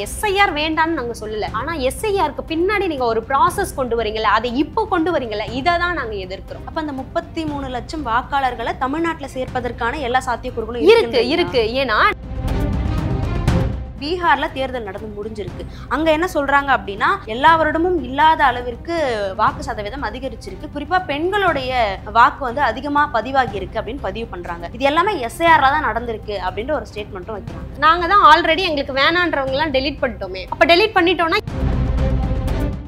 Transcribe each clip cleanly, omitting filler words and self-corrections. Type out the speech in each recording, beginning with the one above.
SIR வேண்டான்னு நாங்க சொல்லல. ஆனா எஸ்ஐஆருக்கு பின்னாடி நீங்க ஒரு ப்ராசஸ் கொண்டு வரீங்கல்ல, அதை இப்போ கொண்டு வரீங்கல்ல, இதை தான் நாங்க எதிர்க்கிறோம். அப்ப அந்த 33 லட்சம் வாக்காளர்களை தமிழ்நாட்டுல சேர்ப்பதற்கான எல்லா சாத்தியக்கூறுகளும் இருக்கு. ஏன்னா பீகார்ல தேர்தல் நடந்து முடிஞ்சிருக்கு. அங்க என்ன சொல்றாங்க அப்படின்னா, எல்லா வருடமும் இல்லாத அளவிற்கு வாக்கு சதவீதம் அதிகரிச்சிருக்கு. குறிப்பா பெண்களுடைய வாக்கு வந்து அதிகமா பதிவாகி இருக்கு அப்படின்னு பதிவு பண்றாங்க. இது எல்லாமே எஸ்ஐஆர்ல தான் நடந்திருக்கு அப்படின்ற ஒரு ஸ்டேட்மெண்ட்டும் வைக்கிறாங்க. நாங்க தான் ஆல்ரெடி எங்களுக்கு வேணான்றவங்க எல்லாம் டெலீட் பண்ணிட்டோமே. அப்ப டெலீட் பண்ணிட்டோம்னா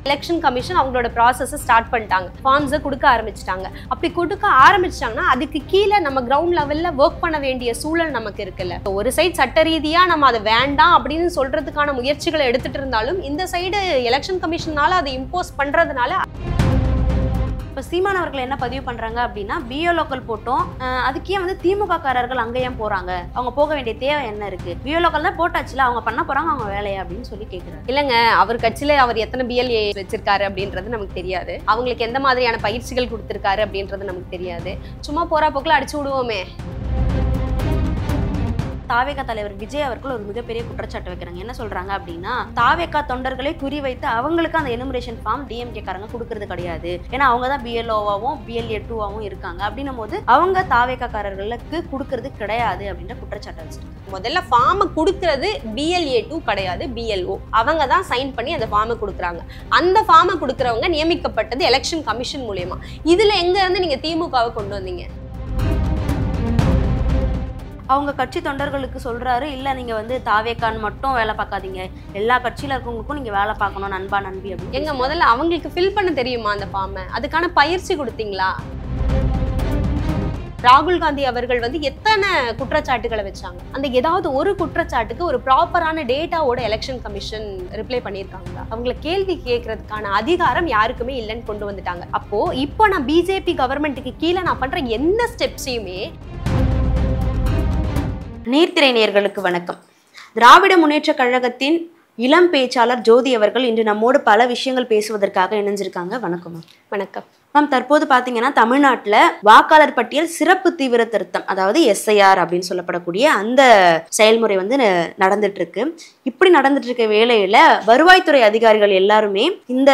எலெக்ஷன் கமிஷன் அவங்களோட ப்ராசஸை ஸ்டார்ட் பண்ணிட்டாங்க. ஃபார்ம்ஸை கொடுக்க ஆரம்பிச்சிட்டாங்க. அப்படி கொடுக்க ஆரம்பிச்சிட்டாங்கன்னா அதுக்கு கீழே நம்ம கிரவுண்ட் லெவல்ல ஒர்க் பண்ண வேண்டிய சூழல் நமக்கு இருக்குல்ல. ஒரு சைடு சட்ட ரீதியா நம்ம அதை வேண்டாம் அப்படின்னு சொல்றதுக்கான முயற்சிகளை எடுத்துட்டு இருந்தாலும் இந்த சைடு எலெக்ஷன் கமிஷனால அதை இம்போஸ் பண்றதுனால இப்போ சீமான் அவர்கள் என்ன பதிவு பண்றாங்க அப்படின்னா, பிஓ லோக்கல் போட்டோம், அதுக்கே வந்து திமுக காரர்கள் அங்க ஏன் போறாங்க, அவங்க போக வேண்டிய தேவை என்ன இருக்கு, பிஓ லோக்கல் தான் போட்டாச்சுல, அவங்க பண்ண போறாங்க அவங்க வேலையை அப்படின்னு சொல்லி கேட்கிறாரு. இல்லைங்க, அவர் கட்சியில அவர் எத்தனை பிஎல்ஏ வச்சிருக்காரு அப்படின்றது நமக்கு தெரியாது. அவங்களுக்கு எந்த மாதிரியான பயிற்சிகள் கொடுத்திருக்காரு அப்படின்றது நமக்கு தெரியாது. சும்மா போறா போக்குல அடிச்சு விடுவோமே. தாவேகா தலைவர் விஜய் அவர்கள் ஒரு மிகப்பெரிய குற்றச்சாட்டு வைக்கிறாங்க. என்ன சொல்றாங்க அப்படின்னா, தாவேகா தொண்டர்களை குறிவைத்து அவங்களுக்கு அந்த எனுமரேஷன் ஃபார்ம் டிஎம்கே காரங்க கொடுக்கறது கிடையாது. ஏன்னா அவங்க தான் பிஎல்ஓவாவும் பிஎல்ஏ 2வாவும் இருக்காங்க. அப்படின்னும் போது அவங்க தாவேகா காரர்களுக்கு கொடுக்கறது கிடையாது அப்படின்ற குற்றச்சாட்டு வச்சிருக்காங்க. முதல்ல ஃபார்மை கொடுக்கறது பிஎல்ஏ 2 கிடையாது, பிஎல்ஓ. அவங்க தான் சைன் பண்ணி அந்த ஃபார்மை கொடுக்குறாங்க. அந்த ஃபார்மை கொடுக்குறவங்க நியமிக்கப்பட்டது எலெக்ஷன் கமிஷன் மூலமா. இதுல எங்க இருந்து நீங்க திமுகவை கொண்டு வந்தீங்க? அவங்க கட்சி தொண்டர்களுக்கு சொல்றாரு, இல்ல நீங்க வந்து தாவேக்கான் மட்டும் வேலை பார்க்காதீங்க, எல்லா கட்சியில இருக்கவங்களுக்கும் நீங்க வேலை பார்க்கணும் நண்பா நண்பி அப்படின்னு. எங்க முதல்ல அவங்களுக்கு ஃபில் பண்ண தெரியுமா அந்த ஃபார்மை? அதுக்கான பயிற்சி கொடுத்தீங்களா? ராகுல் காந்தி அவர்கள் வந்து எத்தனை குற்றச்சாட்டுகளை வச்சாங்க. அந்த ஏதாவது ஒரு குற்றச்சாட்டுக்கு ஒரு ப்ராப்பரான டேட்டாவோட எலெக்ஷன் கமிஷன் ரிப்ளை பண்ணியிருக்காங்களா? அவங்களை கேள்வி கேட்கறதுக்கான அதிகாரம் யாருக்குமே இல்லைன்னு கொண்டு வந்துட்டாங்க. அப்போ இப்போ நான் பிஜேபி கவர்மெண்ட்டுக்கு கீழே நான் பண்ற எந்த ஸ்டெப்ஸையுமே. நீர்த்திரை நேயர்களுக்கு வணக்கம். திராவிட முன்னேற்ற கழகத்தின் இளம் பேச்சாளர் ஜோதி அவர்கள் இன்று நம்மோடு பல விஷயங்கள் பேசுவதற்காக இணைஞ்சிருக்காங்க. வணக்கம் மேம். வணக்கம் மேம். தற்போது பார்த்தீங்கன்னா தமிழ்நாட்டில் வாக்காளர் பட்டியல் சிறப்பு தீவிர திருத்தம், அதாவது எஸ்ஐஆர் அப்படின்னு சொல்லப்படக்கூடிய அந்த செயல்முறை வந்து நடந்துட்டு இருக்கு. இப்படி நடந்துட்டு இருக்க வேளையில வருவாய்த்துறை அதிகாரிகள் எல்லாருமே இந்த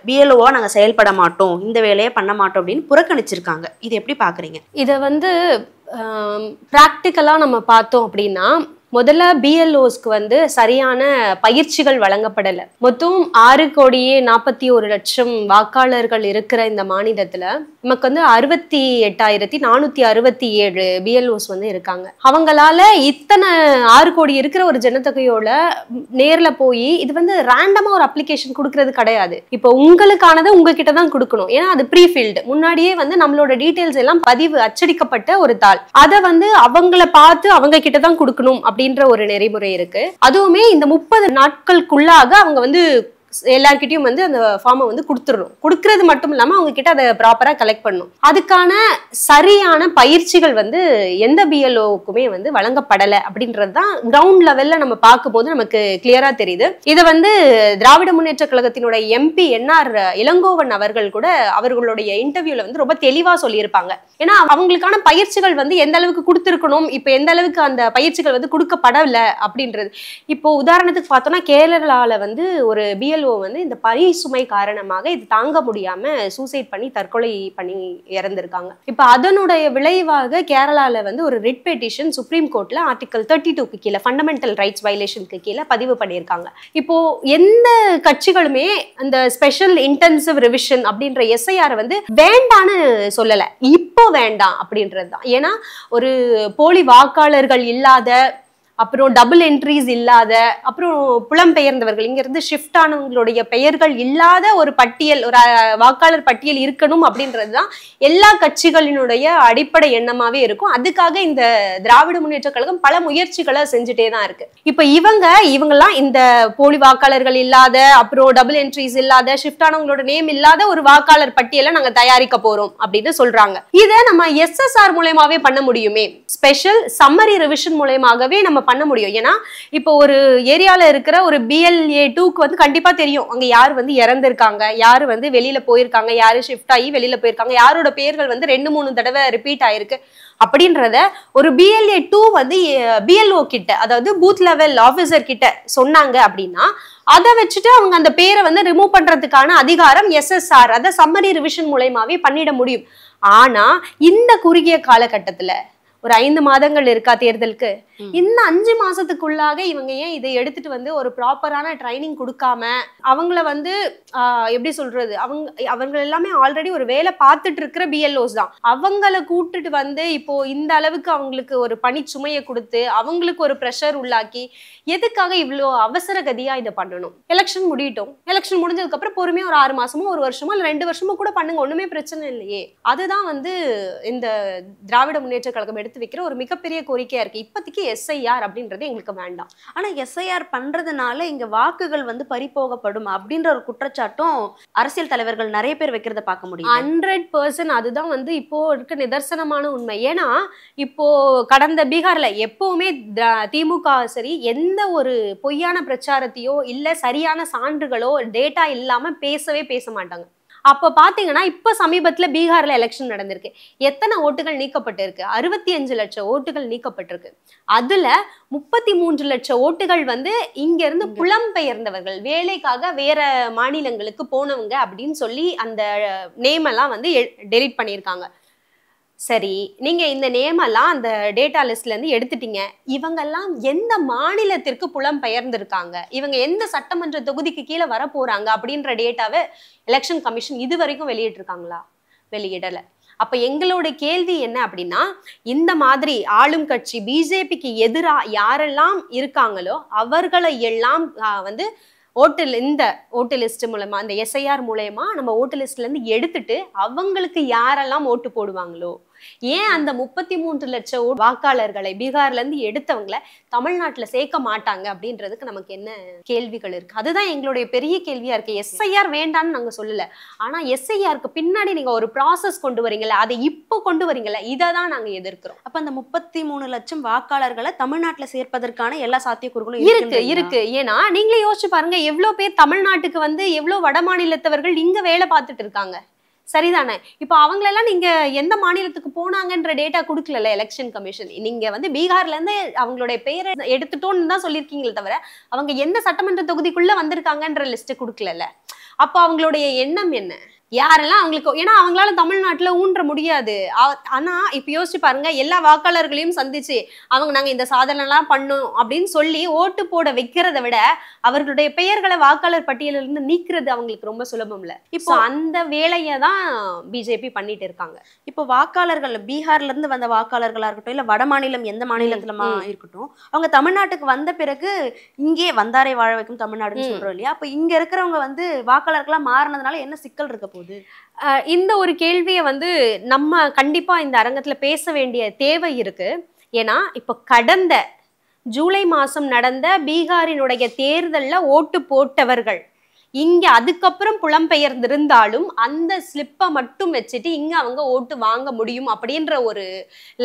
பிஎல்ஓவா நாங்கள் செயல்பட மாட்டோம், இந்த வேலையை பண்ண மாட்டோம் அப்படின்னு புறக்கணிச்சிருக்காங்க. இது எப்படி பாக்குறீங்க? இதை வந்து ப்ராக்டிக்கலா நம்ம பார்த்தோம் அப்படின்னா, முதல்ல பிஎல்ஓஸ்க்கு வந்து சரியான பயிற்சிகள் வழங்கப்படலை. மொத்தம் 6,41,00,000 வாக்காளர்கள் இருக்கிற இந்த மாநிலத்துல நமக்கு வந்து 68,467 பிஎல்ஓஸ் வந்து இருக்காங்க. அவங்களால இத்தனை 6 கோடி இருக்கிற ஒரு ஜனத்தொகையோட நேர்ல போய் இது வந்து ரேண்டமா ஒரு அப்ளிகேஷன் கொடுக்கறது கிடையாது. இப்போ உங்களுக்கானதை உங்ககிட்ட தான் கொடுக்கணும். ஏன்னா அது ப்ரீஃபில்டு, முன்னாடியே வந்து நம்மளோட டீடைல்ஸ் எல்லாம் பதிவு அச்சடிக்கப்பட்ட ஒரு தாள். அதை வந்து அவங்கள பார்த்து அவங்க கிட்ட தான் கொடுக்கணும் அப்படின்ற ஒரு நெறிமுறை இருக்கு. அதுவுமே இந்த 30 நாட்களுக்குள்ளாக அவங்க வந்து எல்லார்கிட்டையும் வந்து அந்த ஃபார்மை வந்து கொடுத்துடணும். கொடுக்கறது மட்டும் இல்லாம அவங்க கிட்ட அதை ப்ராப்பரா கலெக்ட் பண்ணணும். அதுக்கான சரியான பயிற்சிகள் வந்து எந்த பிஎல்ஓக்குமே வந்து வழங்கப்படலை அப்படின்றது தான் கிரவுண்ட் லெவல்ல நம்ம பார்க்கும்போது நமக்கு கிளியரா தெரியுது. இதை வந்து திராவிட முன்னேற்ற கழகத்தினுடைய எம்பி என்ஆர் இளங்கோவன் அவர்கள் கூட அவர்களுடைய இன்டர்வியூல வந்து ரொம்ப தெளிவா சொல்லியிருப்பாங்க. ஏன்னா அவங்களுக்கான பயிற்சிகள் வந்து எந்த அளவுக்கு கொடுத்துருக்கணும், இப்ப எந்த அளவுக்கு அந்த பயிற்சிகள் வந்து கொடுக்கப்படலை அப்படின்றது. இப்போ உதாரணத்துக்கு பார்த்தோம்னா கேரளால வந்து ஒரு பிஎல் வந்து இந்த பணி சுமை காரணமாக இது தாங்க முடியாம சூசைட் பண்ணி தற்கொலை பண்ணி இறந்திருக்காங்க. இப்ப அதனுடைய விளைவாக கேரளால வந்து ஒரு ரிட் பெட்டிஷன் சுப்ரீம் கோர்ட்ல ஆர்டிகல் 32க்கு கீழே ஃபண்டமெண்டல் ரைட்ஸ் வயலேஷனுக்கு கீழே பதிவு பண்ணியிருக்காங்க. இப்போ எந்த கட்சிகளுமே அந்த ஸ்பெஷல் இன்டென்சிவ் ரிவிஷன் அப்படின்ற எஸ்ஐஆர் வந்து வேண்டான்னு சொல்லல, இப்போ வேண்டாம் அப்படின்றதுதான். ஏன்னா ஒரு போலி வாக்காளர்கள் இல்லாத, அப்புறம் டபுள் என்ட்ரிஸ் இல்லாத, அப்புறம் புலம்பெயர்ந்தவர்கள் இங்கிருந்து ஷிஃப்ட் ஆனவங்களுடைய பெயர்கள் இல்லாத ஒரு பட்டியல், ஒரு வாக்காளர் பட்டியல் இருக்கணும் அப்படின்றதுதான் எல்லா கட்சிகளினுடைய அடிப்படை எண்ணமாவே இருக்கும். அதுக்காக இந்த திராவிட முன்னேற்ற கழகம் பல முயற்சிகளை செஞ்சுட்டே தான் இருக்கு. இப்ப இவங்கெல்லாம் இந்த போலி வாக்காளர்கள் இல்லாத, அப்புறம் டபுள் என்ட்ரிஸ் இல்லாத, ஷிஃப்ட் ஆனவங்களோட நேம் இல்லாத ஒரு வாக்காளர் பட்டியலை நாங்க தயாரிக்க போறோம் அப்படின்னு சொல்றாங்க. இதை நம்ம எஸ்எஸ்ஆர் மூலமாவே பண்ண முடியுமே, ஸ்பெஷல் சம்மரி ரிவிஷன் மூலமாகவே நம்ம பண்ண முடியும். ஏன்னா இப்போ ஒரு ஏரியால இருக்கிற ஒரு பிஎல்ஏ 2க்கு வந்து கண்டிப்பா தெரியும் அங்க யார் வந்து இறந்திருக்காங்க, யாரு வந்து வெளியில போயிருக்காங்க, யாரு ஷிஃப்ட் ஆகி வெளியில போயிருக்காங்க, யாரோட பெயர்கள் வந்து 2-3 தடவை ரிப்பீட் ஆயிருக்கு அப்படின்றத ஒரு BLA 2 வந்து BLO கிட்ட, அதாவது பூத் லெவல் ஆபீசர் கிட்ட சொன்னாங்க அப்படின்னா அதை வச்சுட்டு அவங்க அந்த பேரை வந்து ரிமூவ் பண்றதுக்கான அதிகாரம் SSR, அதை சம்மரி ரிவிஷன் மூலமாவே பண்ணிட முடியும். ஆனா இந்த குறுகிய காலகட்டத்துல ஒரு 5 மாதங்கள் இருக்கா தேர்தலுக்கு, இந்த 5 மாசத்துக்குள்ளாக இவங்க ஏன் இதை எடுத்துட்டு வந்து ஒரு ப்ராப்பரான ட்ரைனிங் கொடுக்காம அவங்கள வந்து எப்படி சொல்றது, அவங்க எல்லாமே ஆல்ரெடி ஒரு வேலை பார்த்துட்டு இருக்கிற BLOs தான், அவங்கள கூட்டுட்டு வந்து இப்போ இந்த அளவுக்கு அவங்களுக்கு ஒரு பணிச்சுமையை கொடுத்து அவங்களுக்கு ஒரு ப்ரெஷர் உள்ளாக்கி எதுக்காக இவ்வளோ அவசர கதியா இதை பண்ணணும்? எலெக்ஷன் முடியட்டும், எலெக்ஷன் முடிஞ்சதுக்கு அப்புறம் பொறுமையா ஒரு 6 மாசமோ 1 வருஷமோ இல்லை 2 வருஷமோ கூட பண்ணுங்க, ஒண்ணுமே பிரச்சனை இல்லையே. அதுதான் வந்து இந்த திராவிட முன்னேற்ற கழகம் எடுத்து வைக்கிற ஒரு மிகப்பெரிய கோரிக்கையா இருக்கு. இப்போதைக்கு SIR அப்படின்றது எங்களுக்கு வேண்டாம். ஆனா SIR பண்றதுனால இங்க வாக்குகள் வந்து பறிபோகப்படும் அப்படின்ற ஒரு குற்றச்சாட்டும் அரசியல் தலைவர்கள் நிறைய பேர் வைக்கிறத பார்க்க முடியும். 100% அதுதான் வந்து இப்போ இருக்க நிதர்சனமான உண்மை. ஏன்னா இப்போ கடந்த பீகார்ல எப்பவுமே திமுக சரி எந்த ஒரு பொய்யான பிரச்சாரத்தையோ இல்ல சரியான சான்றுகளோ டேட்டா இல்லாம பேச மாட்டாங்க. அப்ப பாத்தீங்கன்னா இப்ப சமீபத்துல பீகார்ல எலெக்ஷன் நடந்திருக்கு. எத்தனை ஓட்டுகள் நீக்கப்பட்டிருக்கு? 65 லட்சம் ஓட்டுகள் நீக்கப்பட்டிருக்கு. அதுல 33 லட்சம் ஓட்டுகள் வந்து இங்க இருந்து புலம்பெயர்ந்தவர்கள், வேலைக்காக வேற மாநிலங்களுக்கு போனவங்க அப்படின்னு சொல்லி அந்த நேம் எல்லாம் வந்து டெலீட் பண்ணியிருக்காங்க. சரி, நீங்க இந்த நேம் எல்லாம் அந்த டேட்டா லிஸ்ட்ல இருந்து எடுத்துட்டீங்க. இவங்கெல்லாம் எந்த மாநிலத்திற்கு புலம்பெயர்ந்திருக்காங்க, இவங்க எந்த சட்டமன்ற தொகுதிக்கு கீழே வர போறாங்க அப்படின்ற டேட்டாவை எலெக்ஷன் கமிஷன் இது வரைக்கும் வெளியிட்டிருக்காங்களா? வெளியிடல. அப்ப எங்களோட கேள்வி என்ன அப்படின்னா, இந்த மாதிரி ஆளும் கட்சி BJPக்கு எதிரா யாரெல்லாம் இருக்காங்களோ அவர்களை எல்லாம் வந்து இந்த ஓட்டு லிஸ்ட் மூலமா, அந்த SIR மூலமா நம்ம ஓட்டு லிஸ்ட்ல இருந்து எடுத்துட்டு அவங்களுக்கு யாரெல்லாம் ஓட்டு போடுவாங்களோ, ஏன் அந்த 33 லட்சம் வாக்காளர்களை பீகார்ல இருந்து எடுத்தவங்களை தமிழ்நாட்டுல சேர்க்க மாட்டாங்க அப்படின்றதுக்கு நமக்கு என்ன கேள்விகள் இருக்கு? அதுதான் எங்களுடைய பெரிய கேள்வியா இருக்கு. SIR வேண்டாம்னு நாங்க சொல்லல, ஆனா SIRக்கு பின்னாடி நீங்க ஒரு ப்ராசஸ் கொண்டு வரீங்கல்ல, அதை இப்போ கொண்டு வரீங்கல்ல, இதை தான் நாங்க எதிர்க்கிறோம். அப்ப அந்த 33 லட்சம் வாக்காளர்களை தமிழ்நாட்டுல சேர்ப்பதற்கான எல்லா சாத்தியக்கூறுகளும் இருக்கு. ஏன்னா நீங்களே யோசிச்சு பாருங்க, எவ்வளவு பேர் தமிழ்நாட்டுக்கு வந்து எவ்வளவு வட மாநிலத்தவர்கள் இங்க வேலை பார்த்துட்டு இருக்காங்க, சரிதானே? இப்போ அவங்களெல்லாம் நீங்க எந்த மாநிலத்துக்கு போனாங்கன்ற டேட்டா கொடுக்கல எலெக்ஷன் கமிஷன். நீங்க வந்து பீகார்ல இருந்து அவங்களுடைய பெயரை எடுத்துட்டோன்னு தான் சொல்லியிருக்கீங்களே தவிர அவங்க எந்த சட்டமன்ற தொகுதிக்குள்ள வந்திருக்காங்கன்ற லிஸ்ட் கொடுக்கல. அப்போ அவங்களுடைய எண்ணம் என்ன? யாரெல்லாம் அவங்களுக்கு, ஏன்னா அவங்களால தமிழ்நாட்டுல ஊன்ற முடியாது. ஆனா இப்ப யோசிச்சு பாருங்க, எல்லா வாக்காளர்களையும் சந்திச்சு நாங்க இந்த சாதனை எல்லாம் பண்ணோம் அப்படின்னு சொல்லி ஓட்டு போட வைக்கிறத விட அவர்களுடைய பெயர்களை வாக்காளர் பட்டியலில் இருந்து நீக்கிறது அவங்களுக்கு ரொம்ப சுலபம் இல்ல. இப்போ அந்த வேலையை தான் BJP பண்ணிட்டு இருக்காங்க. இப்போ வாக்காளர்கள் பீகார்ல இருந்து வந்த வாக்காளர்களா இருக்கட்டும் இல்ல வட மாநிலம் எந்த மாநிலத்துலமா இருக்கட்டும், அவங்க தமிழ்நாட்டுக்கு வந்த பிறகு இங்கே வந்தாரை வாழ வைக்கும் தமிழ்நாடுன்னு சொல்றோம் இல்லையா? அப்ப இங்க இருக்கிறவங்க வந்து வாக்காளர்களா மாறினதுனால என்ன சிக்கல் இருக்க போகுது? இந்த ஒரு கேள்வியை வந்து நம்ம கண்டிப்பா இந்த அரங்கத்துல பேச வேண்டிய தேவை இருக்கு. ஏன்னா இப்ப கடந்த ஜூலை மாசம் நடந்த பீகாரினுடைய தேர்தல்ல ஓட்டு போட்டவர்கள் இங்க அதுக்கப்புறம் புலம்பெயர்ந்திருந்தாலும் அந்த ஸ்லிப்பை மட்டும் வச்சுட்டு இங்க அவங்க ஓட்டு வாங்க முடியும் அப்படின்ற ஒரு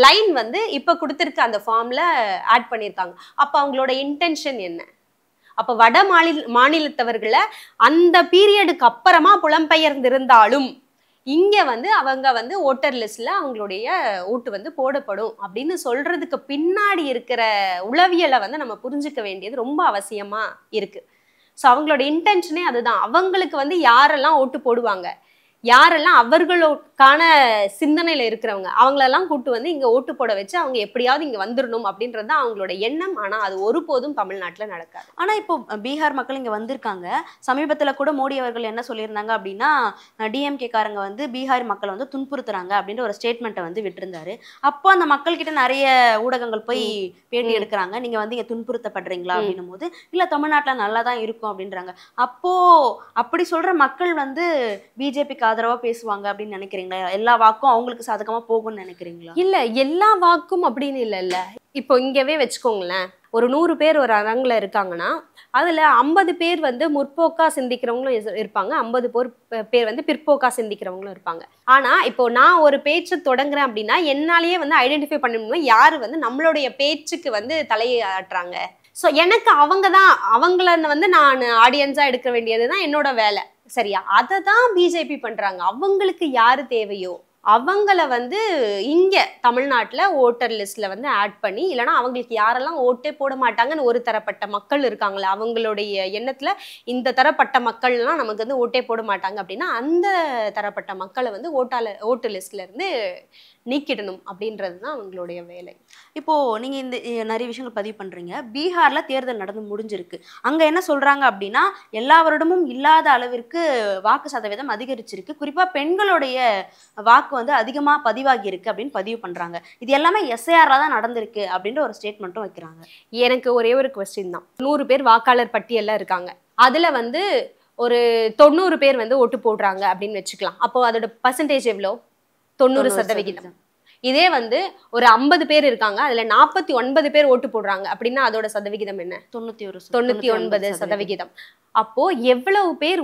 லைன் வந்து இப்ப கொடுத்திருக்க அந்த ஃபார்ம்ல ஆட் பண்ணியிருக்காங்க. அப்ப அவங்களோட இன்டென்ஷன் என்ன? அப்ப வட மாநிலத்தவர்களை அந்த பீரியடுக்கு அப்புறமா புலம்பெயர்ந்திருந்தாலும் இங்க வந்து அவங்க வந்து ஓட்டர் லிஸ்ட்ல அவங்களுடைய ஓட்டு வந்து போடப்படும் அப்படின்னு சொல்றதுக்கு பின்னாடி இருக்கிற உளவியலை வந்து நம்ம புரிஞ்சுக்க வேண்டியது ரொம்ப அவசியமா இருக்கு. ஸோ அவங்களோட இன்டென்ஷனே அதுதான். அவங்களுக்கு வந்து யாரெல்லாம் ஓட்டு போடுவாங்க, யாரெல்லாம் அவர்களுக்கான சிந்தனையில இருக்கிறவங்க, அவங்களெல்லாம் கூட்டு வந்து இங்க ஓட்டு போட வச்சு அவங்க எப்படியாவது இங்க வந்துடணும் அப்படின்றது தான் அவங்களோட எண்ணம். ஆனா அது ஒருபோதும் தமிழ்நாட்டுல நடக்காது. ஆனா இப்போ பீகார் மக்கள் இங்க வந்திருக்காங்க. சமீபத்துல கூட மோடி அவர்கள் என்ன சொல்லியிருந்தாங்க அப்படின்னா, DMK காரங்க வந்து பீகார் மக்களை வந்து துன்புறுத்துறாங்க அப்படின்ற ஒரு ஸ்டேட்மெண்ட்டை வந்து விட்டுருந்தாரு. அப்போ அந்த மக்கள் கிட்ட நிறைய ஊடகங்கள் போய் பேட்டி எடுக்கிறாங்க, நீங்க வந்து இங்க துன்புறுத்தப்படுறீங்களா அப்படின்னும் போது இல்ல தமிழ்நாட்டுல நல்லா தான் இருக்கும் அப்படின்றாங்க. அப்போ அப்படி சொல்ற மக்கள் வந்து BJPக்கு ஆதரவா பேசுவாங்க அப்படின்னு நினைக்கிறீங்களா? எல்லா வாக்கும் அவங்களுக்கு சாதகமா போகும்னு நினைக்கிறீங்களா? இல்ல, எல்லா வாக்கும் அப்படின்னு இல்ல. இப்போ இங்கவே வச்சுக்கோங்களேன், ஒரு 100 பேர் ஒரு அரங்குல இருக்காங்கன்னா அதுல 50 பேர் வந்து முற்போக்கா சிந்திக்கிறவங்களும் இருப்பாங்க, 50 பேர் வந்து பிற்போக்கா சிந்திக்கிறவங்களும் இருப்பாங்க. ஆனா இப்போ நான் ஒரு பேச்சு தொடங்குறேன் அப்படின்னா என்னாலேயே வந்து ஐடென்டிஃபை பண்ண முடியும் யாரு வந்து நம்மளுடைய பேச்சுக்கு வந்து தலையை ஆட்டுறாங்க. ஸோ எனக்கு அவங்கள வந்து நான் ஆடியன்ஸா எடுக்க வேண்டியதுதான் என்னோட வேலை, சரியா? அதை தான் BJP பண்றாங்க. அவங்களுக்கு யாரு தேவையோ அவங்கள வந்து இங்க தமிழ்நாட்டுல ஓட்டர் லிஸ்ட்ல வந்து ஆட் பண்ணி, இல்லைன்னா அவங்களுக்கு யாரெல்லாம் ஓட்டே போட மாட்டாங்கன்னு ஒரு தரப்பட்ட மக்கள் இருக்காங்களே, அவங்களுடைய எண்ணத்துல இந்த தரப்பட்ட மக்கள்லாம் நமக்கு வந்து ஓட்டே போட மாட்டாங்க அப்படின்னா, அந்த தரப்பட்ட மக்களை வந்து ஓட்டு லிஸ்ட்ல இருந்து நீக்கிடணும் அப்படின்றது தான் அவங்களுடைய வேலை. இப்போ நீங்க இந்த நிறைய விஷயங்கள் பதிவு பண்றீங்க. பீகார்ல தேர்தல் நடந்து முடிஞ்சிருக்கு. அங்க என்ன சொல்றாங்க அப்படின்னா, எல்லா வருடமும் இல்லாத அளவிற்கு வாக்கு சதவீதம் அதிகரிச்சிருக்கு. குறிப்பா பெண்களுடைய வாக்கு வந்து அதிகமா பதிவாகி இருக்கு அப்படின்னு பதிவு பண்றாங்க. இது எல்லாமே எஸ்ஐஆர்ல தான் நடந்திருக்கு அப்படின்ற ஒரு ஸ்டேட்மெண்ட்டும் வைக்கிறாங்க. எனக்கு ஒரே ஒரு கொஸ்டின் தான். 100 பேர் வாக்காளர் பட்டியல்ல இருக்காங்க. அதுல வந்து ஒரு 90 பேர் வந்து ஓட்டு போடுறாங்க அப்படின்னு வச்சுக்கலாம். அப்போ அதோட பர்சன்டேஜ் எவ்வளோ? 90%. இதே வந்து ஒரு 50 பேர் இருக்காங்க, அதுல 49 பேர் ஓட்டு போடுறாங்க அப்படின்னா அதோட சதவிகிதம் என்ன? 99%. அப்போ எவ்வளவு பேர்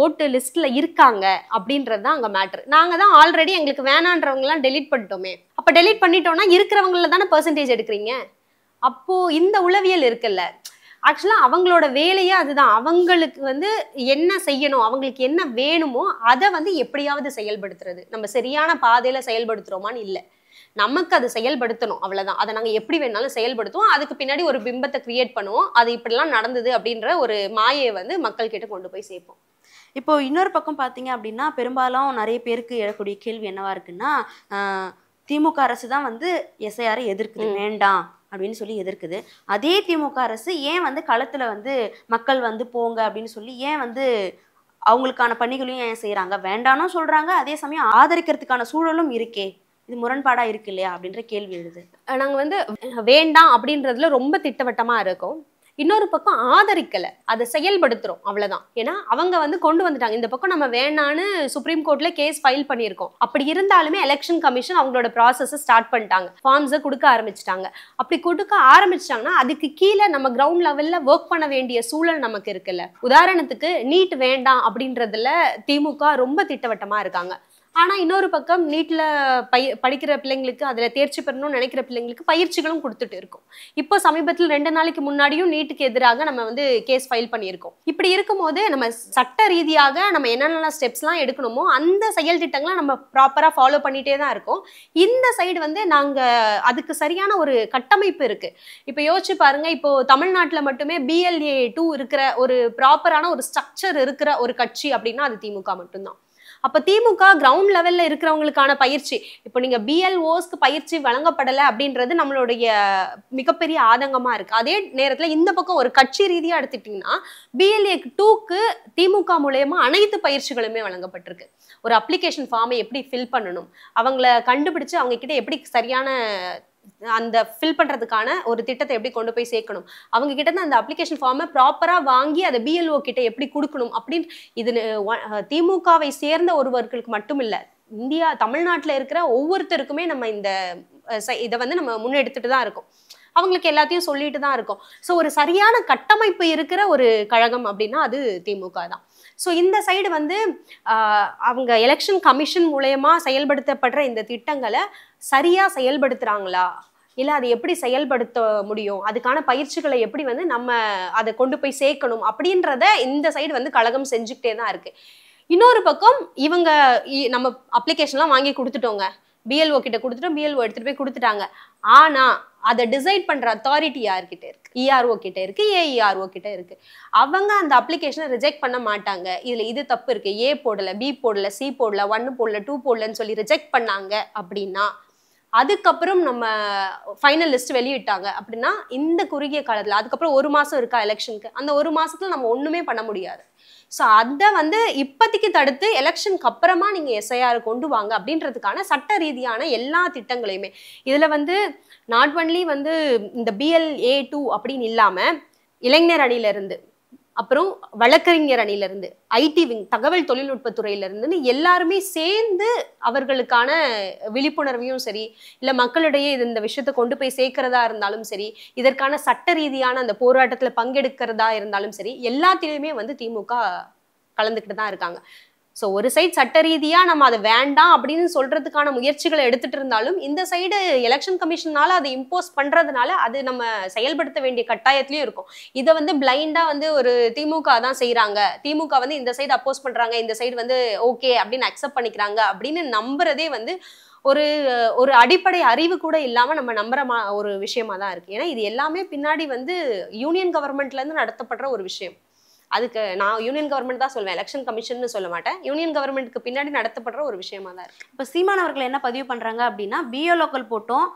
ஓட்டு லிஸ்ட்ல இருக்காங்க அப்படின்றது தான் அங்க மேட்டர். நாங்க தான் ஆல்ரெடி எங்களுக்கு வேணான்றவங்க எல்லாம் டெலீட் பண்ணிட்டோமே. அப்ப டெலீட் பண்ணிட்டோம்னா இருக்கிறவங்கள தானே பெர்சன்டேஜ் எடுக்கிறீங்க. அப்போ இந்த உளவியல் இருக்குல்ல, ஆக்சுவலா அவங்களோட வேலையே அதுதான். அவங்களுக்கு வந்து என்ன செய்யணும், அவங்களுக்கு என்ன வேணுமோ அதை வந்து எப்படியாவது செயல்படுத்துறது. நம்ம சரியான பாதையில செயல்படுத்துறோமான்னு இல்லை, நமக்கு அது செயல்படுத்தணும், அவ்வளவுதான். அதை நாங்க எப்படி வேணாலும் செயல்படுத்துவோம். அதுக்கு பின்னாடி ஒரு பிம்பத்தை கிரியேட் பண்ணுவோம். அது இப்படிலாம் நடந்தது அப்படின்ற ஒரு மாயை வந்து மக்கள் கிட்ட கொண்டு போய் சேர்ப்போம். இப்போ இன்னொரு பக்கம் பார்த்தீங்க அப்படின்னா, பெரும்பாலும் நிறைய பேருக்கு எழக்கூடிய கேள்வி என்னவா இருக்குன்னா, திமுக அரசு தான் வந்து எஸ்ஐஆரை எதிர்க்குது, வேண்டாம் அப்படின்னு சொல்லி எதிர்க்குது. அதே திமுக அரசு ஏன் வந்து களத்துல வந்து மக்கள் வந்து போங்க அப்படின்னு சொல்லி ஏன் வந்து அவங்களுக்கான பணிகளையும் ஏன் செய்யறாங்க? வேண்டானும் சொல்றாங்க, அதே சமயம் ஆதரிக்கிறதுக்கான சூழலும் இருக்கே, இது முரண்பாடா இருக்கு இல்லையா அப்படின்ற கேள்வி எழுது. நாங்க வந்து வேண்டாம் அப்படின்றதுல ரொம்ப திட்டவட்டமா இருக்கோம். இன்னொரு பக்கம் ஆதரிக்கல, அதை செயல்படுத்துறோம், அவ்வளவுதான். ஏன்னா அவங்க வந்து கொண்டு வந்துட்டாங்க. இந்த பக்கம் நம்ம வேணான்னு சுப்ரீம் கோர்ட்ல கேஸ் ஃபைல் பண்ணியிருக்கோம். அப்படி இருந்தாலுமே எலெக்ஷன் கமிஷன் அவங்களோட ப்ராசஸை ஸ்டார்ட் பண்ணிட்டாங்க, ஃபார்ம்ஸை கொடுக்க ஆரம்பிச்சிட்டாங்க. அப்படி கொடுக்க ஆரம்பிச்சிட்டாங்கன்னா அதுக்கு கீழே நம்ம கிரவுண்ட் லெவல்ல ஒர்க் பண்ண வேண்டிய சூழல் நமக்கு இருக்குல்ல. உதாரணத்துக்கு நீட் வேண்டாம் அப்படின்றதுல திமுக ரொம்ப திட்டவட்டமா இருக்காங்க. ஆனா இன்னொரு பக்கம் நீட்ல படிக்கிற பிள்ளைங்களுக்கு, அதுல தேர்ச்சி பெறணும்னு நினைக்கிற பிள்ளைங்களுக்கு பயிற்சிகளும் கொடுத்துட்டு இருக்கோம். இப்போ சமீபத்தில் 2 நாளைக்கு முன்னாடியும் நீட்டுக்கு எதிராக நம்ம வந்து கேஸ் ஃபைல் பண்ணியிருக்கோம். இப்படி இருக்கும்போது நம்ம சட்ட ரீதியாக நம்ம என்னென்ன ஸ்டெப்ஸ்லாம் எடுக்கணுமோ அந்த செயல் திட்டங்களை நம்ம ப்ராப்பரா ஃபாலோ பண்ணிட்டே தான் இருக்கோம். இந்த சைடு வந்து நாங்க அதுக்கு சரியான ஒரு கட்டமைப்பு இருக்கு. இப்போ யோசிச்சு பாருங்க, இப்போ தமிழ்நாட்டுல மட்டுமே BLA 2 இருக்கிற ஒரு ப்ராப்பரான ஒரு ஸ்ட்ரக்சர் இருக்கிற ஒரு கட்சி அப்படின்னா அது திமுக மட்டும்தான். அப்ப திமுக கிரவுண்ட் லெவல்ல இருக்கிறவங்களுக்கான பயிற்சி, இப்போ நீங்க BLOஸ்க்கு பயிற்சி வழங்கப்படலை அப்படின்றது நம்மளுடைய மிகப்பெரிய ஆதங்கமா இருக்கு. அதே நேரத்துல இந்த பக்கம் ஒரு கட்சி ரீதியா எடுத்துட்டீங்கன்னா BLA 2க்கு திமுக மூலமா அனைத்து பயிற்சிகளுமே வழங்கப்பட்டிருக்கு. ஒரு அப்ளிகேஷன் ஃபார்மை எப்படி ஃபில் பண்ணணும், அவங்கள கண்டுபிடிச்சு அவங்க கிட்ட எப்படி சரியான அந்த ஃபில் பண்றதுக்கான ஒரு திட்டத்தை எப்படி கொண்டு போய் சேர்க்கணும், அவங்க கிட்ட இருந்து அந்த அப்ளிகேஷன் ஃபார்மை ப்ராப்பரா வாங்கி அதை BLO கிட்ட எப்படி கொடுக்கணும் அப்படின்னு. இது திமுகவை சேர்ந்த ஒருவர்களுக்கு மட்டும் இல்ல, இந்தியா தமிழ்நாட்டுல இருக்கிற ஒவ்வொருத்தருக்குமே நம்ம இந்த இதை வந்து நம்ம முன்னெடுத்துட்டு தான் இருக்கோம். அவங்களுக்கு எல்லாத்தையும் சொல்லிட்டு தான் இருக்கோம். ஸோ ஒரு சரியான கட்டமைப்பு இருக்கிற ஒரு கழகம் அப்படின்னா அது திமுக தான். ஸோ இந்த சைடு வந்து அவங்க எலெக்ஷன் கமிஷன் மூலயமா செயல்படுத்தப்படுற இந்த திட்டங்களை சரியா செயல்படுத்துறாங்களா, இல்லை அதை எப்படி செயல்படுத்த முடியும், அதுக்கான பயிற்சிகளை எப்படி வந்து நம்ம அதை கொண்டு போய் சேர்க்கணும் அப்படின்றத இந்த சைடு வந்து கழகம் செஞ்சுக்கிட்டே தான் இருக்கு. இன்னொரு பக்கம் இவங்க நம்ம அப்ளிகேஷன்லாம் வாங்கி கொடுத்துட்டோங்க, BLO கிட்ட கொடுத்துட்டோம், BLO எடுத்துட்டு போய் கொடுத்துட்டாங்க. ஆனா அதை டிசைட் பண்ற அத்தாரிட்டி யார்கிட்ட இருக்கு? ERO கிட்ட இருக்கு, AERO கிட்ட இருக்கு. அவங்க அந்த அப்ளிகேஷனை ரிஜெக்ட் பண்ண மாட்டாங்க. இதுல இது தப்பு இருக்கு, A போடல, B போடல, C போடல, 1 போடல, 2 போடலன்னு சொல்லி ரிஜெக்ட் பண்ணாங்க அப்படின்னா, அதுக்கப்புறம் நம்ம ஃபைனல் லிஸ்ட் வெளியிட்டாங்க அப்படின்னா இந்த குறுகிய காலத்துல, அதுக்கப்புறம் 1 மாசம் இருக்கா எலெக்ஷனுக்கு, அந்த 1 மாசத்துல நம்ம ஒண்ணுமே பண்ண முடியாது. ஸோ அதை வந்து இப்போதைக்கு தடுத்து எலெக்ஷனுக்கு அப்புறமா நீங்க SIR கொண்டு வாங்க அப்படின்றதுக்கான சட்ட ரீதியான எல்லா திட்டங்களையுமே, இதுல வந்து நாட் ஒன்லி வந்து இந்த BLA 2 அப்படின்னு இல்லாம இளைஞர் அணியில இருந்து, அப்புறம் வழக்கறிஞர் அணியில இருந்து, IT விங் தகவல் தொழில்நுட்பத்துறையில இருந்துன்னு எல்லாருமே சேர்ந்து அவர்களுக்கான விழிப்புணர்வையும் சரி, இல்ல மக்களிடையே இந்த விஷயத்தை கொண்டு போய் சேர்க்கிறதா இருந்தாலும் சரி, இதற்கான சட்ட ரீதியான அந்த போராட்டத்துல பங்கெடுக்கிறதா இருந்தாலும் சரி, எல்லாத்திலையுமே வந்து திமுக கலந்துக்கிட்டு தான் இருக்காங்க. ஸோ ஒரு சைடு சட்ட ரீதியா நம்ம அதை வேண்டாம் அப்படின்னு சொல்றதுக்கான முயற்சிகளை எடுத்துட்டு இருந்தாலும் இந்த சைடு எலெக்ஷன் கமிஷனால அதை இம்போஸ் பண்றதுனால அது நம்ம செயல்படுத்த வேண்டிய கட்டாயத்திலயும் இருக்கும். இதை வந்து பிளைண்டா வந்து ஒரு திமுக தான் செய்யறாங்க, திமுக வந்து இந்த சைடு அப்போஸ் பண்றாங்க, இந்த சைடு வந்து ஓகே அப்படின்னு அக்செப்ட் பண்ணிக்கிறாங்க அப்படின்னு நம்புறதே வந்து ஒரு ஒரு அடிப்படை அறிவு கூட இல்லாம நம்ம நம்புற ஒரு விஷயமா தான் இருக்கு. ஏன்னா இது எல்லாமே பின்னாடி வந்து யூனியன் கவர்மெண்ட்ல இருந்து நடத்தப்படுற ஒரு விஷயம். அதுக்கு நான் யூனியன் கவர்மெண்ட் தான் சொல்வேன், எலெக்ஷன் கமிஷன் சொல்ல மாட்டேன். யூனியன் கவர்மெண்ட்க்கு பின்னாடி நடத்தப்படுற ஒரு விஷயமா தான் இருக்கு. இப்ப சீமான் அவர்கள் என்ன பதிவு பண்றாங்க அப்படின்னா, பிஓ லோக்கல் போட்டோம்,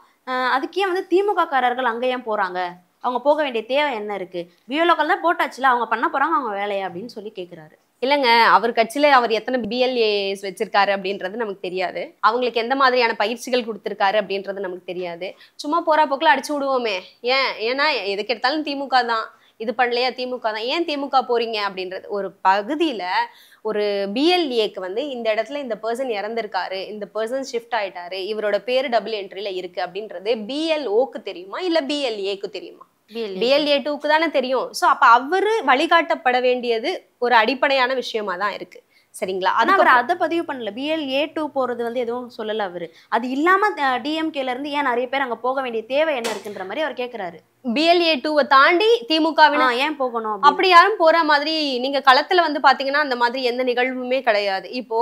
அதுக்கே வந்து திமுக காரர்கள் அங்க ஏன் போறாங்க, அவங்க போக வேண்டிய தேவை என்ன இருக்கு, பிஓ லோக்கல் தான் போட்டாச்சுல, அவங்க பண்ண போறாங்க அவங்க வேலையை அப்படின்னு சொல்லி கேக்குறாரு. இல்லைங்க, அவர் கட்சியில அவர் எத்தனை பிஎல்ஏஸ் வச்சிருக்காரு அப்படின்றது நமக்கு தெரியாது. அவங்களுக்கு எந்த மாதிரியான பயிற்சிகள் கொடுத்திருக்காரு அப்படின்றது நமக்கு தெரியாது. சும்மா போறா போக்குல அடிச்சு விடுவோமே. ஏன்னா எதுக்கு எடுத்தாலும் திமுக தான், இது பண்ணலையா திமுக தான், ஏன் திமுக போறீங்க அப்படின்றது. ஒரு பகுதியில ஒரு பிஎல்ஏக்கு வந்து இந்த இடத்துல இந்த பர்சன் இறந்திருக்காரு, இந்த பர்சன் ஷிஃப்ட் ஆயிட்டாரு, இவரோட பேரு டபுள் என்ட்ரில இருக்கு அப்படின்றது பிஎல்ஓக்கு தெரியுமா இல்ல பிஎல்ஏக்கு தெரியுமா? பிஎல்ஏ 2க்கு தானே தெரியும். ஸோ அப்ப அவரு வழிகாட்டப்பட வேண்டியது ஒரு அடிப்படையான விஷயமா தான் இருக்கு. சரிங்களா? ஆனா அவர் அதை பதிவு பண்ணல. BLA2 போறது வந்து எதுவும் சொல்லல அவரு. அது இல்லாம டிஎம்கேல இருந்து ஏன் நிறைய பேர் அங்க போக வேண்டிய தேவை என்ன இருக்குன்ற மாதிரி அவர் கேக்குறாரு. BLA2 தாண்டி திமுகவின ஏன் போகணும் அப்படி யாரும் போற மாதிரி நீங்க களத்துல வந்து பாத்தீங்கன்னா அந்த மாதிரி எந்த நிகழ்வுமே கிடையாது. இப்போ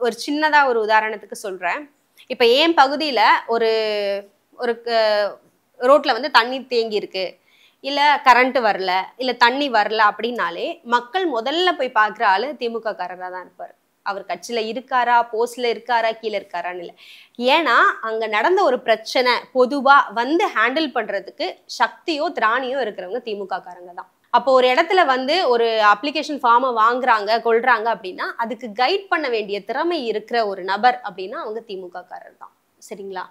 ஒரு சின்னதா ஒரு உதாரணத்துக்கு சொல்றேன். இப்ப ஏன் பகுதியில ஒரு ஒரு ரோட்ல வந்து தண்ணி தேங்கி இருக்கு, இல்ல கரண்ட் வரல, இல்ல தண்ணி வரல அப்படின்னாலே மக்கள் முதல்ல போய் பாக்குற ஆளு திமுக காரரா தான் இருப்பாரு. அவர் கட்சியில இருக்காரா, போஸ்ட்ல இருக்காரா, கீழே இருக்காரான்னு இல்லை. ஏன்னா அங்க நடந்த ஒரு பிரச்சனை பொதுவா வந்து ஹேண்டில் பண்றதுக்கு சக்தியோ திராணியோ இருக்கிறவங்க திமுக காரங்க தான். அப்போ ஒரு இடத்துல வந்து ஒரு அப்ளிகேஷன் ஃபார்மை வாங்குறாங்க கொள்றாங்க அப்படின்னா அதுக்கு கைட் பண்ண வேண்டிய திறமை இருக்கிற ஒரு நபர் அப்படின்னா அவங்க திமுக காரர் தான். சரிங்களா?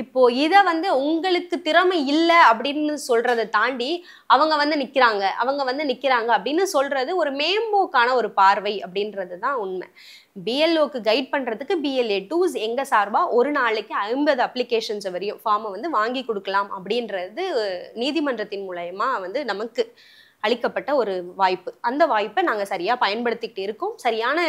இப்போ இத வந்து உங்களுக்கு திறமை இல்லை அப்படின்னு சொல்றதை தாண்டி அவங்க வந்து நிக்கிறாங்க அப்படின்னு சொல்றது ஒரு மேம்போக்கான ஒரு பார்வை அப்படின்றது தான் உண்மை. பிஎல்ஓக்கு கைட் பண்றதுக்கு BLA2s எங்க சார்பா ஒரு நாளைக்கு 50 அப்ளிகேஷன்ஸ் வரையும் ஃபார்மை வந்து வாங்கி கொடுக்கலாம் அப்படின்றது நீதிமன்றத்தின் மூலமா வந்து நமக்கு அளிக்கப்பட்ட ஒரு வாய்ப்பு. அந்த வாய்ப்பை நாங்க சரியா பயன்படுத்திக்கிட்டு இருக்கோம், சரியான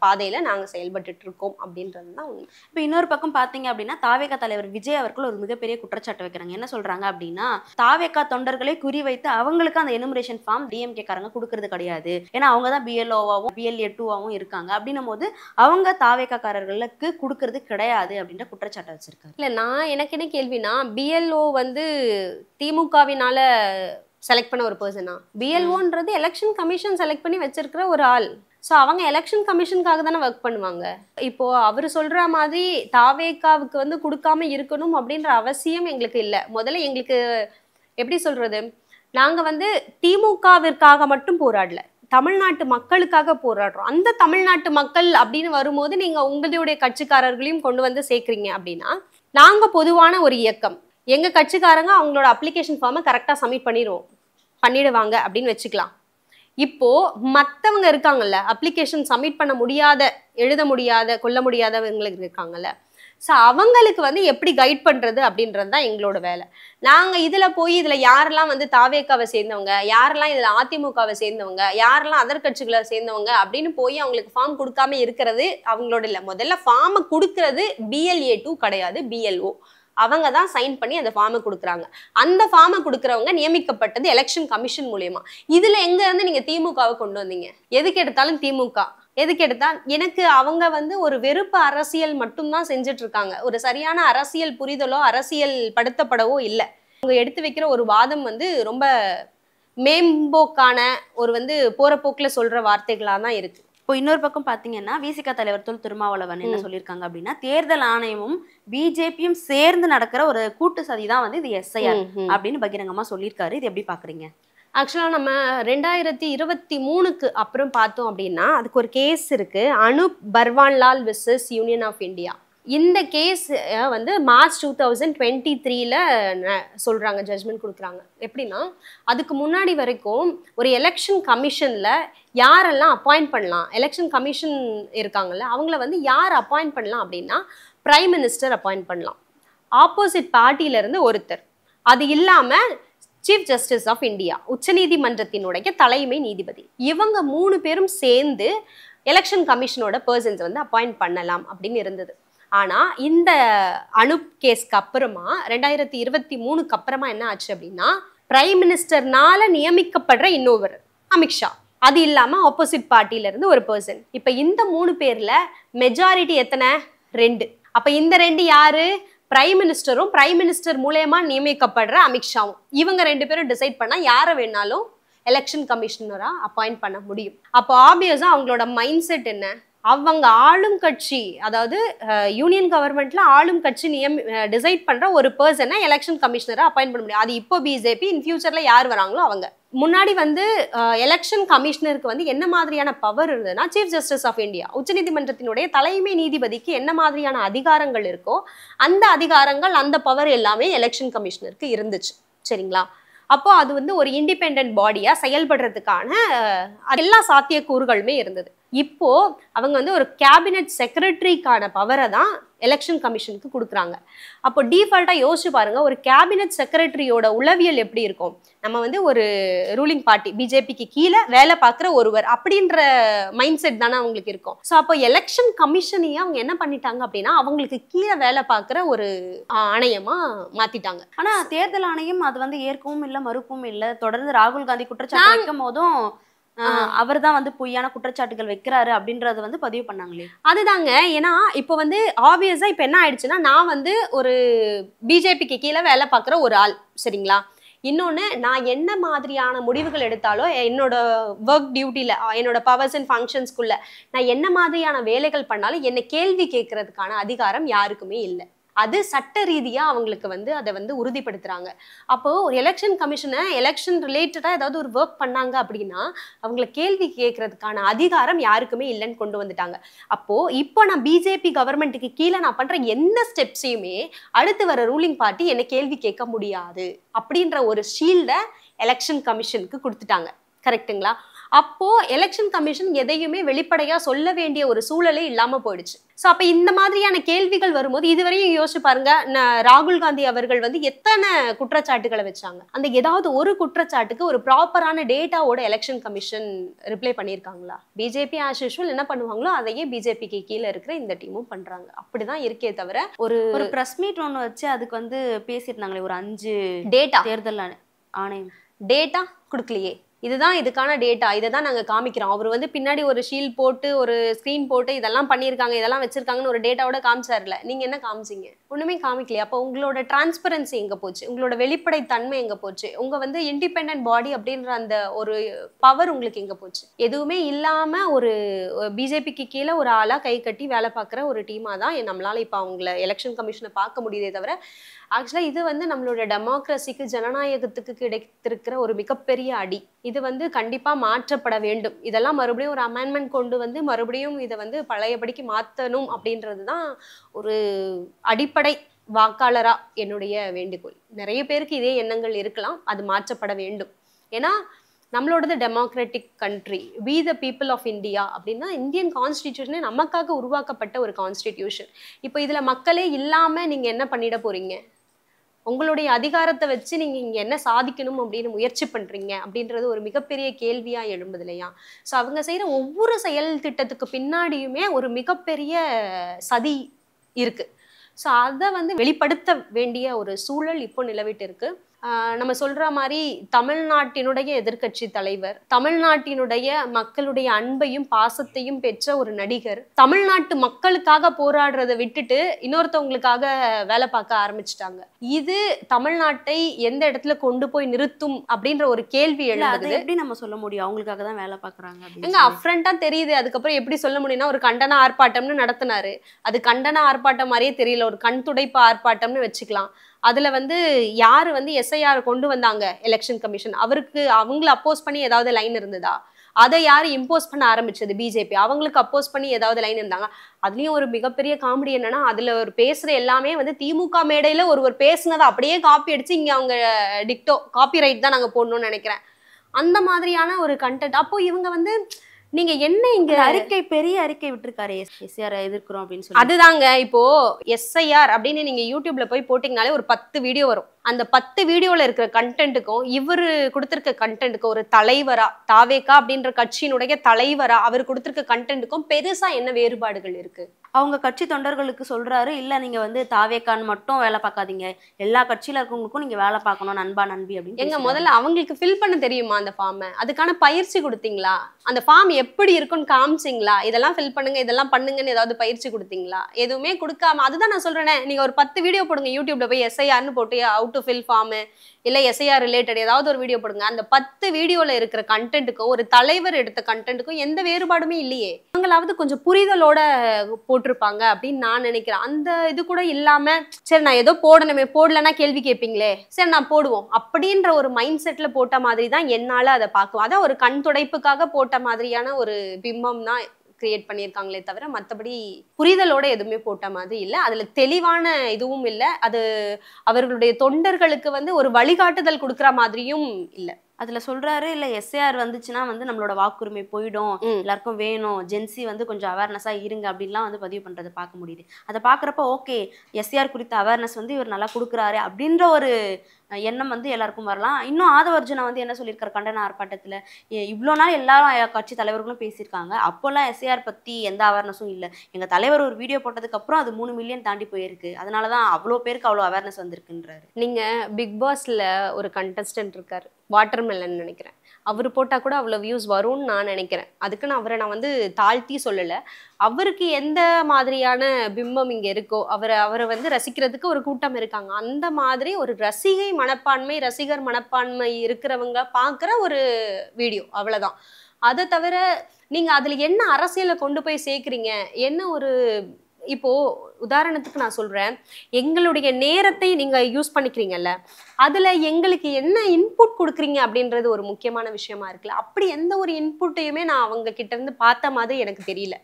பாதையில நாங்க செயல்பட்டு இருக்கோம் அப்படின்றது தான் உண்மை. இப்போ இன்னொரு பக்கம் பாத்தீங்க அப்படின்னா தாவேகா தலைவர் விஜய் அவர்கள் ஒரு மிகப்பெரிய குற்றச்சாட்டு வைக்கிறாங்க. என்ன சொல்றாங்க அப்படின்னா, தாவேகா தொண்டர்களை குறிவைத்து அவங்களுக்கு அந்த எனுமரேஷன் ஃபார்ம் டிஎம்கே காரங்க கொடுக்கறது கிடையாது, ஏன்னா அவங்க தான் BLOவாவும் BLA2வாவும் இருக்காங்க, அப்படின்னும் போது அவங்க தாவேகா காரர்களுக்கு கொடுக்கறது கிடையாது அப்படின்ற குற்றச்சாட்டை வச்சிருக்காரு. இல்ல, நான் எனக்கு என்ன கேள்வினா, BLO வந்து திமுகவினால செலக்ட் பண்ண ஒரு பர்சனா? BLOன்றது எலெக்ஷன் கமிஷன் செலக்ட் பண்ணி வச்சிருக்கிற ஒரு ஆள். ஸோ அவங்க எலெக்ஷன் கமிஷனுக்காக தானே ஒர்க் பண்ணுவாங்க. இப்போ அவர் சொல்ற மாதிரி தாவேகாவுக்கு வந்து கொடுக்காம இருக்கணும் அப்படின்ற அவசியம் எங்களுக்கு இல்லை. முதல்ல எங்களுக்கு எப்படி சொல்றது, நாங்க வந்து திமுகவிற்காக மட்டும் போராடல, தமிழ்நாட்டு மக்களுக்காக போராடுறோம். அந்த தமிழ்நாட்டு மக்கள் அப்படின்னு வரும்போது நீங்க உங்களுடைய கட்சிக்காரர்களையும் கொண்டு வந்து சேர்க்குறீங்க அப்படின்னா, நாங்க பொதுவான ஒரு இயக்கம், எங்க கட்சிக்காரங்க அவங்களோட அப்ளிகேஷன் ஃபார்மை கரெக்டாக சப்மிட் பண்ணிடுவாங்க அப்படின்னு வச்சுக்கலாம். இப்போ மற்றவங்க இருக்காங்கல்ல, அப்ளிகேஷன் சப்மிட் பண்ண முடியாத, எழுத முடியாத, கொள்ள முடியாதவங்களுக்கு இருக்காங்கல்ல, ஸோ அவங்களுக்கு வந்து எப்படி கைட் பண்றது அப்படின்றது தான் எங்களோட வேலை. நாங்க இதுல போய் இதுல யாரெல்லாம் வந்து தாவேகாவை சேர்ந்தவங்க, யாரெல்லாம் இதுல அதிமுகவை சேர்ந்தவங்க, யாரெல்லாம் அதர் கட்சிகளை சேர்ந்தவங்க அப்படின்னு போய் அவங்களுக்கு ஃபார்ம் கொடுக்காம இருக்கிறது அவங்களோட இல்லை. முதல்ல ஃபார்மை கொடுக்கறது BLA2 கிடையாது, BLO. அவங்க தான் சைன் பண்ணி அந்த ஃபார்மை கொடுக்குறாங்க. அந்த ஃபார்மை கொடுக்குறவங்க நியமிக்கப்பட்டது எலெக்ஷன் கமிஷன் மூலியமா. இதுல எங்க இருந்து நீங்க திமுகவை கொண்டு வந்தீங்க? எதுக்கு எடுத்தாலும் திமுக, எதுக்கு எடுத்தா எனக்கு அவங்க வந்து ஒரு வெறுப்பு அரசியல் மட்டும்தான் செஞ்சுட்டு இருக்காங்க. ஒரு சரியான அரசியல் புரிதலோ அரசியல் படுத்தப்படவோ இல்லை. அவங்க எடுத்து வைக்கிற ஒரு வாதம் வந்து ரொம்ப மேம்போக்கான ஒரு வந்து போற போக்குல சொல்ற வார்த்தைகளா தான் இருக்கு. இப்போ இன்னொரு பக்கம் பாத்தீங்கன்னா விசிக தலைவர் தொல் திருமாவளவன் என்ன சொல்லியிருக்காங்க அப்படின்னா, தேர்தல் ஆணையமும் பிஜேபியும் சேர்ந்து நடக்கிற ஒரு கூட்டு சதி தான் வந்து இது SIR அப்படின்னு பகிரங்கமா சொல்லியிருக்காரு. இது எப்படி பாக்குறீங்க? ஆக்சுவலா நம்ம 2023க்கு அப்புறம் பார்த்தோம் அப்படின்னா அதுக்கு ஒரு கேஸ் இருக்கு, அனுப் பர்வான்லால் விசஸ் யூனியன் ஆஃப் இந்தியா. இந்த கேஸ் வந்து மார்ச் 2023ல சொல்றாங்க, ஜட்ஜ்மெண்ட் கொடுக்குறாங்க. எப்படின்னா அதுக்கு முன்னாடி வரைக்கும் ஒரு எலெக்ஷன் கமிஷன்ல யாரெல்லாம் அப்பாயிண்ட் பண்ணலாம், எலெக்ஷன் கமிஷன் இருக்காங்கல்ல அவங்கள வந்து யார் அப்பாயிண்ட் பண்ணலாம் அப்படின்னா பிரைம் மினிஸ்டர் அப்பாயிண்ட் பண்ணலாம், ஆப்போசிட் பார்ட்டியில இருந்து ஒருத்தர், அது இல்லாம சீஃப் ஜஸ்டிஸ் ஆஃப் இந்தியா, உச்சநீதிமன்றத்தினுடைய தலைமை நீதிபதி, இவங்க 3 பேரும் சேர்ந்து எலெக்ஷன் கமிஷனோட பர்சன்ஸ் வந்து அப்பாயிண்ட் பண்ணலாம் அப்படின்னு இருந்தது. ஆனா இந்த அனுப் கேஸ்க்கு அப்புறமா 2023க்கு அப்புறமா என்ன ஆச்சு அப்படின்னா, பிரைம் மினிஸ்டர்னால நியமிக்கப்படுற இன்னொரு அமித்ஷா, அது இல்லாம ஆப்போசிட் பார்ட்டில இருந்து ஒரு பர்சன். இப்ப இந்த 3 பேர்ல மெஜாரிட்டி எத்தனை? 2. அப்ப இந்த 2 யாரு? பிரைம் மினிஸ்டரும் பிரைம் மினிஸ்டர் மூலமா நியமிக்கப்படுற அமித்ஷாவும். இவங்க 2 பேரும் டிசைட் பண்ணா யாரை வேணாலும் எலெக்ஷன் கமிஷனரா அப்பாயிண்ட் பண்ண முடியும். அப்போ ஆப்வியஸா அவங்களோட மைண்ட் செட் என்ன? அவங்க ஆளும் கட்சி, அதாவது யூனியன் கவர்மெண்ட்ல ஆளும் கட்சி டிசைட் பண்ற ஒரு பர்சனை எலெக்ஷன் கமிஷனரா அப்பாயிண்ட் பண்ண முடியும். அது இப்போ பிஜேபி, இன் ஃபியூச்சர்ல யார் வராங்களோ அவங்க. முன்னாடி வந்து எலெக்ஷன் கமிஷனருக்கு வந்து என்ன மாதிரியான பவர் இருந்ததுன்னா, சீஃப் ஜஸ்டிஸ் ஆஃப் இந்தியா, உச்சநீதிமன்றத்தினுடைய தலைமை நீதிபதிக்கு என்ன மாதிரியான அதிகாரங்கள் இருக்கோ அந்த அதிகாரங்கள், அந்த பவர் எல்லாமே எலெக்ஷன் கமிஷனருக்கு இருந்துச்சு. சரிங்களா? அப்போ அது வந்து ஒரு இண்டிபெண்டன்ட் பாடியா செயல்படுறதுக்கான எல்லா சாத்தியக்கூறுகளுமே இருந்தது. இப்போ அவங்க வந்து ஒரு கேபினெட் செக்ரட்டரிக்கான பவரை தான் எலெக்ஷன் கமிஷனுக்கு கொடுக்குறாங்க. அப்போ டிஃபால்ட்டா யோசிச்சு பாருங்க, ஒரு கேபினெட் செக்ரட்டரியோட உளவியல் எப்படி இருக்கும்? நம்ம வந்து ஒரு ரூலிங் பார்ட்டி பிஜேபிக்கு கீழே வேலை பார்க்குற ஒருவர் அப்படின்ற மைண்ட் செட் தானே அவங்களுக்கு இருக்கும். ஸோ அப்போ எலெக்ஷன் கமிஷனையே அவங்க என்ன பண்ணிட்டாங்க அப்படின்னா, அவங்களுக்கு கீழே வேலை பார்க்குற ஒரு ஆணையமா மாத்திட்டாங்க. ஆனா தேர்தல் ஆணையம் அது வந்து ஏற்கவும் இல்லை மறுக்கவும் இல்லை. தொடர்ந்து ராகுல் காந்தி குற்றச்சாட்டு வைக்கும் போதும் அவர் தான் வந்து பொய்யான குற்றச்சாட்டுகள் வைக்கிறாரு அப்படின்றத வந்து பதிவு பண்ணாங்களே. அதுதாங்க. ஏன்னா இப்போ வந்து ஆப்வியஸா இப்போ என்ன ஆயிடுச்சுன்னா, நான் வந்து ஒரு பிஜேபிக்கு கீழே வேலை பார்க்குற ஒரு ஆள். சரிங்களா? இன்னொன்று, நான் என்ன மாதிரியான முடிவுகள் எடுத்தாலும் என்னோட ஒர்க் டியூட்டியில், என்னோட பவர்ஸ் அண்ட் ஃபங்க்ஷன்ஸ்குள்ள நான் என்ன மாதிரியான வேலைகள் பண்ணாலும் என்னை கேள்வி கேட்கறதுக்கான அதிகாரம் யாருக்குமே இல்லை. அது சட்ட ரீதியா அவங்களுக்கு வந்து அதை வந்து உறுதிப்படுத்துறாங்க. அப்போ ஒரு எலெக்ஷன் கமிஷனை எலெக்ஷன் ரிலேட்டடா ஏதாவது ஒரு ஒர்க் பண்ணாங்க அப்படின்னா அவங்களை கேள்வி கேட்கறதுக்கான அதிகாரம் யாருக்குமே இல்லைன்னு கொண்டு வந்துட்டாங்க. அப்போ இப்போ நான் பிஜேபி கவர்மெண்ட்டுக்கு கீழே நான் பண்ற எந்த ஸ்டெப்ஸையுமே அடுத்து வர ரூலிங் பார்ட்டி என்னை கேள்வி கேட்க முடியாது அப்படின்ற ஒரு ஷீல்டை எலெக்ஷன் கமிஷனுக்கு கொடுத்துட்டாங்க. கரெக்டுங்களா? அப்போ எலெக்ஷன் கமிஷன் எதையுமே வெளிப்படையா சொல்ல வேண்டிய ஒரு சூழலே இல்லாம போயிடுச்சு. ஸோ அப்ப இந்த மாதிரியான கேள்விகள் வரும்போது இதுவரையும் யோசிச்சு பாருங்க, ராகுல் காந்தி அவர்கள் வந்து எத்தனை குற்றச்சாட்டுகளை வச்சாங்க. அந்த ஏதாவது ஒரு குற்றச்சாட்டுக்கு ஒரு ப்ராப்பரான டேட்டாவோட எலெக்ஷன் கமிஷன் ரிப்ளை பண்ணியிருக்காங்களா? பிஜேபி ஆஸ் யூஷுவல் என்ன பண்ணுவாங்களோ அதையே பிஜேபிக்கு கீழே இருக்கிற இந்த டீமும் பண்றாங்க. அப்படிதான் இருக்கே தவிர ஒரு பிரஸ் மீட் ஒன்று வச்சு அதுக்கு வந்து பேசியிருந்தாங்களே ஒரு 5 டேட்டா, தேர்தல் ஆணையம் டேட்டா கொடுக்கலையே. இதுதான் இதுக்கான டேட்டா, இதை தான் நாங்கள் காமிக்கிறோம். அவர் வந்து பின்னாடி ஒரு ஷீல்ட் போட்டு ஒரு ஸ்க்ரீன் போட்டு இதெல்லாம் பண்ணியிருக்காங்க, இதெல்லாம் வச்சிருக்காங்கன்னு ஒரு டேட்டாவோட காமிச்சார்ல. நீங்கள் என்ன காமிச்சிங்க? ஒன்றுமே காமிக்கலையே. அப்போ உங்களோட டிரான்ஸ்பரன்சி எங்கே போச்சு? உங்களோட வெளிப்படை தன்மை எங்கே போச்சு? உங்கள் வந்து இண்டிபெண்டன்ட் பாடி அப்படின்ற அந்த ஒரு பவர் உங்களுக்கு எங்கே போச்சு? எதுவுமே இல்லாமல் ஒரு பிஜேபிக்கு கீழே ஒரு ஆளாக கை கட்டி வேலை பார்க்குற ஒரு டீமாக தான் நம்மளால் இப்போ அவங்கள எலெக்ஷன் கமிஷனை பார்க்க முடியுதே தவிர, ஆக்சுவலாக இது வந்து நம்மளோட டெமோக்ரஸிக்கு, ஜனநாயகத்துக்கு கிடைத்திருக்கிற ஒரு மிகப்பெரிய அடி. இது வந்து கண்டிப்பாக மாற்றப்பட வேண்டும். இதெல்லாம் மறுபடியும் ஒரு அமெண்ட்மெண்ட் கொண்டு வந்து மறுபடியும் இதை வந்து பழையபடிக்கு மாற்றணும் அப்படின்றது தான் ஒரு அடிப்படை வாக்காளரா என்னுடைய வேண்டுகோள். நிறைய பேருக்கு இதே எண்ணங்கள் இருக்கலாம், அது மாற்றப்பட வேண்டும். ஏன்னா நம்மளோடது democratic country, we the people of India அப்படின்னா இந்தியன் கான்ஸ்டிடியூஷனே நமக்காக உருவாக்கப்பட்ட ஒரு கான்ஸ்டிடியூஷன். இப்போ இதில் மக்களே இல்லாமல் நீங்கள் என்ன பண்ணிட போறீங்க? உங்களுடைய அதிகாரத்தை வச்சு நீங்க இங்க என்ன சாதிக்கணும் அப்படின்னு முயற்சி பண்றீங்க அப்படின்றது ஒரு மிகப்பெரிய கேள்வியா எழும்புது இல்லையா? ஸோ அவங்க செய்யற ஒவ்வொரு செயல் திட்டத்துக்கு பின்னாடியுமே ஒரு மிகப்பெரிய சதி இருக்கு. ஸோ அதை வந்து வெளிப்படுத்த வேண்டிய ஒரு சூழல் இப்போ நிலவிட்டு இருக்கு. நம்ம சொல்ற மாதிரி தமிழ்நாட்டினுடைய எதிர்கட்சி தலைவர், தமிழ்நாட்டினுடைய மக்களுடைய அன்பையும் பாசத்தையும் பெற்ற ஒரு நடிகர், தமிழ்நாட்டு மக்களுக்காக போராடுறதை விட்டுட்டு இன்னொருத்தவங்களுக்காக வேலை பார்க்க ஆரம்பிச்சுட்டாங்க. இது தமிழ்நாட்டை எந்த இடத்துல கொண்டு போய் நிறுத்தும் அப்படின்ற ஒரு கேள்வி எழுது. எப்படி நம்ம சொல்ல முடியும் அவங்களுக்காக தான் வேலை பார்க்கறாங்க? எங்க அப்ரண்டா தெரியுது. அதுக்கப்புறம் எப்படி சொல்ல முடியும்னா, ஒரு கண்டன ஆர்ப்பாட்டம்னு நடத்தினாரு, அது கண்டன ஆர்ப்பாட்டம் மாதிரியே தெரியல, ஒரு கண் துடைப்பு ஆர்ப்பாட்டம்னு வச்சுக்கலாம். அதுல வந்து யாரு வந்து எஸ்ஐஆர் கொண்டு வந்தாங்க எலெக்ஷன் கமிஷன், அவருக்கு அவங்கள அப்போஸ் பண்ணி ஏதாவது லைன் இருந்ததா? அதை யாரு இம்போஸ் பண்ண ஆரம்பிச்சது? பிஜேபி. அவங்களுக்கு அப்போஸ் பண்ணி ஏதாவது லைன் இருந்தாங்க? அதுலயும் ஒரு மிகப்பெரிய காமெடி என்னன்னா, அதுல ஒரு பேசுற எல்லாமே வந்து திமுக மேடையில ஒருவர் பேசுனதை அப்படியே காப்பி அடிச்சு இங்க அவங்க டிக்டோ காப்பி ரைட் தான் நாங்க போடணும்னு நினைக்கிறேன். அந்த மாதிரியான ஒரு கண்டென்ட். அப்போ இவங்க வந்து நீங்க என்ன இங்க அறிக்கை பெரிய அறிக்கை விட்டுருக்காரு, எஸ்ஐஆர் எதிர்க்கிறோம் அப்படின்னு சொல்லி. அதுதாங்க இப்போ எஸ்ஐஆர் அப்படின்னு நீங்க யூடியூப்ல போய் போட்டீங்கனாலே ஒரு 10 வீடியோ வரும். அந்த 10 வீடியோல இருக்கிற கண்டென்ட்டுக்கும் இவரு கொடுத்திருக்க கண்டென்ட்டுக்கும் ஒரு தலைவரா தாவேகா அப்படின்ற கட்சியினுடைய தலைவரா அவர் கொடுத்திருக்க கண்டென்ட்டுக்கும் பெருசா என்ன வேறுபாடுகள் இருக்கு? அவங்க கட்சி தொண்டர்களுக்கு சொல்றாரு, இல்ல நீங்க வந்து தாவேக்கான்னு மட்டும் வேலை பார்க்காதீங்க, எல்லா கட்சியில இருக்கவங்களுக்கும் நீங்க வேலை பார்க்கணும் நண்பா நண்பி அப்படின்னு. எங்க முதல்ல அவங்களுக்கு ஃபில் பண்ண தெரியுமா அந்த ஃபார்மை? அதுக்கான பயிற்சி கொடுத்தீங்களா? அந்த ஃபார்ம் எப்படி இருக்குன்னு காமிச்சிங்களா? இதெல்லாம் ஃபில் பண்ணுங்க இதெல்லாம் பண்ணுங்கன்னு ஏதாவது பயிற்சி கொடுத்தீங்களா? எதுவுமே கொடுக்காம, அதுதான் நான் சொல்றேனே, நீங்க ஒரு 10 வீடியோ போடுங்க யூடியூப்ல போய் எஸ்ஐஆர்னு போட்டு ஹவ் டு ஃபில் ஃபார்ம் இல்ல எஸ்ஐஆர் ரிலேட்டட் ஏதாவது ஒரு வீடியோ போடுங்க. அந்த 10 வீடியோல இருக்கிற கண்டென்ட்டுக்கும் ஒரு தலைவர் எடுத்த கண்டென்ட்டுக்கும் எந்த வேறுபாடுமே இல்லையே. அவங்களாவது கொஞ்சம் புரிதலோட போட்டிருப்பாங்க அப்படின்னு நான் நினைக்கிறேன். அந்த இது கூட இல்லாம சரி நான் ஏதோ போடணுமே, போடலன்னா கேள்வி கேட்பீங்களே, சரி நான் போடுவோம் அப்படின்ற ஒரு மைண்ட் செட்ல போட்ட மாதிரி தான் என்னால அதை பார்க்குவோம். அதான் ஒரு கண் துடைப்புக்காக போட்ட மாதிரியான ஒரு பிம்பம் தான் கிரியேட் பண்ணியிருக்காங்களே தவிர மற்றபடி புரிதலோட எதுவுமே போட்ட மாதிரி இல்லை. அதுல தெளிவான இதுவும் இல்லை. அது அவர்களுடைய தொண்டர்களுக்கு வந்து ஒரு வழிகாட்டுதல் கொடுக்குற மாதிரியும் இல்லை. அதுல சொல்றாரு, இல்ல எஸ்ஐஆர் வந்துச்சுன்னா வந்து நம்மளோட வாக்குரிமை போயிடும், எல்லாருக்கும் வேணும், ஜென்சி வந்து கொஞ்சம் அவேர்னஸா இருங்க அப்படின்லாம் வந்து பதிவு பண்றதை பார்க்க முடியுது. அதை பாக்குறப்ப ஓகே, எஸ்ஐஆர் குறித்த அவேர்னஸ் வந்து இவர் நல்லா கொடுக்குறாரு அப்படின்ற ஒரு எண்ணம் வந்து எல்லாருக்கும் வரலாம். இன்னும் ஆதவர்ஜுனா வந்து என்ன சொல்லியிருக்காரு கண்டன ஆர்ப்பாட்டத்துல, இவ்வளோ நாள் எல்லாரும் கட்சி தலைவர்களும் பேசியிருக்காங்க, அப்போல்லாம் எஸ்ஐஆர் பத்தி எந்த அவேர்னஸும் இல்லை, எங்க தலைவர் ஒரு வீடியோ போட்டதுக்கு அப்புறம் அது 3 மில்லியன் தாண்டி போயிருக்கு, அதனாலதான் அவ்வளோ பேருக்கு அவ்வளோ அவேர்னஸ் வந்திருக்குன்றாரு. நீங்க பிக் பாஸ்ல ஒரு கண்டஸ்டன்ட் இருக்காரு, வாட்டர்மெலன் நினைக்கிறேன், அவர் போட்டா கூட அவ்வளோ வியூஸ் வரும்னு நான் நினைக்கிறேன். அதுக்கு நான் வந்து தாழ்த்தி சொல்லலை. அவருக்கு எந்த மாதிரியான பிம்பம் இங்க இருக்கோ அவரை வந்து ரசிக்கிறதுக்கு ஒரு கூட்டம் இருக்காங்க. அந்த மாதிரி ஒரு ரசிகை மனப்பான்மை ரசிகர் மனப்பான்மை இருக்கிறவங்க பார்க்குற ஒரு வீடியோ, அவ்வளவுதான். அதை தவிர நீங்க அதுல என்ன அரசியலை கொண்டு போய் சேர்க்குறீங்க, என்ன ஒரு இப்போ உதாரணத்துக்கு நான் சொல்றேன், எங்களுடைய நேரத்தை நீங்க யூஸ் பண்ணிக்கிறீங்கல்ல, அதுல எங்களுக்கு என்ன இன்புட் கொடுக்குறீங்க அப்படின்றது ஒரு முக்கியமான விஷயமா இருக்குல்ல. அப்படி எந்த ஒரு இன்புட்டையுமே நான் அவங்க கிட்ட இருந்து பார்த்த மாதிரி எனக்கு தெரியல.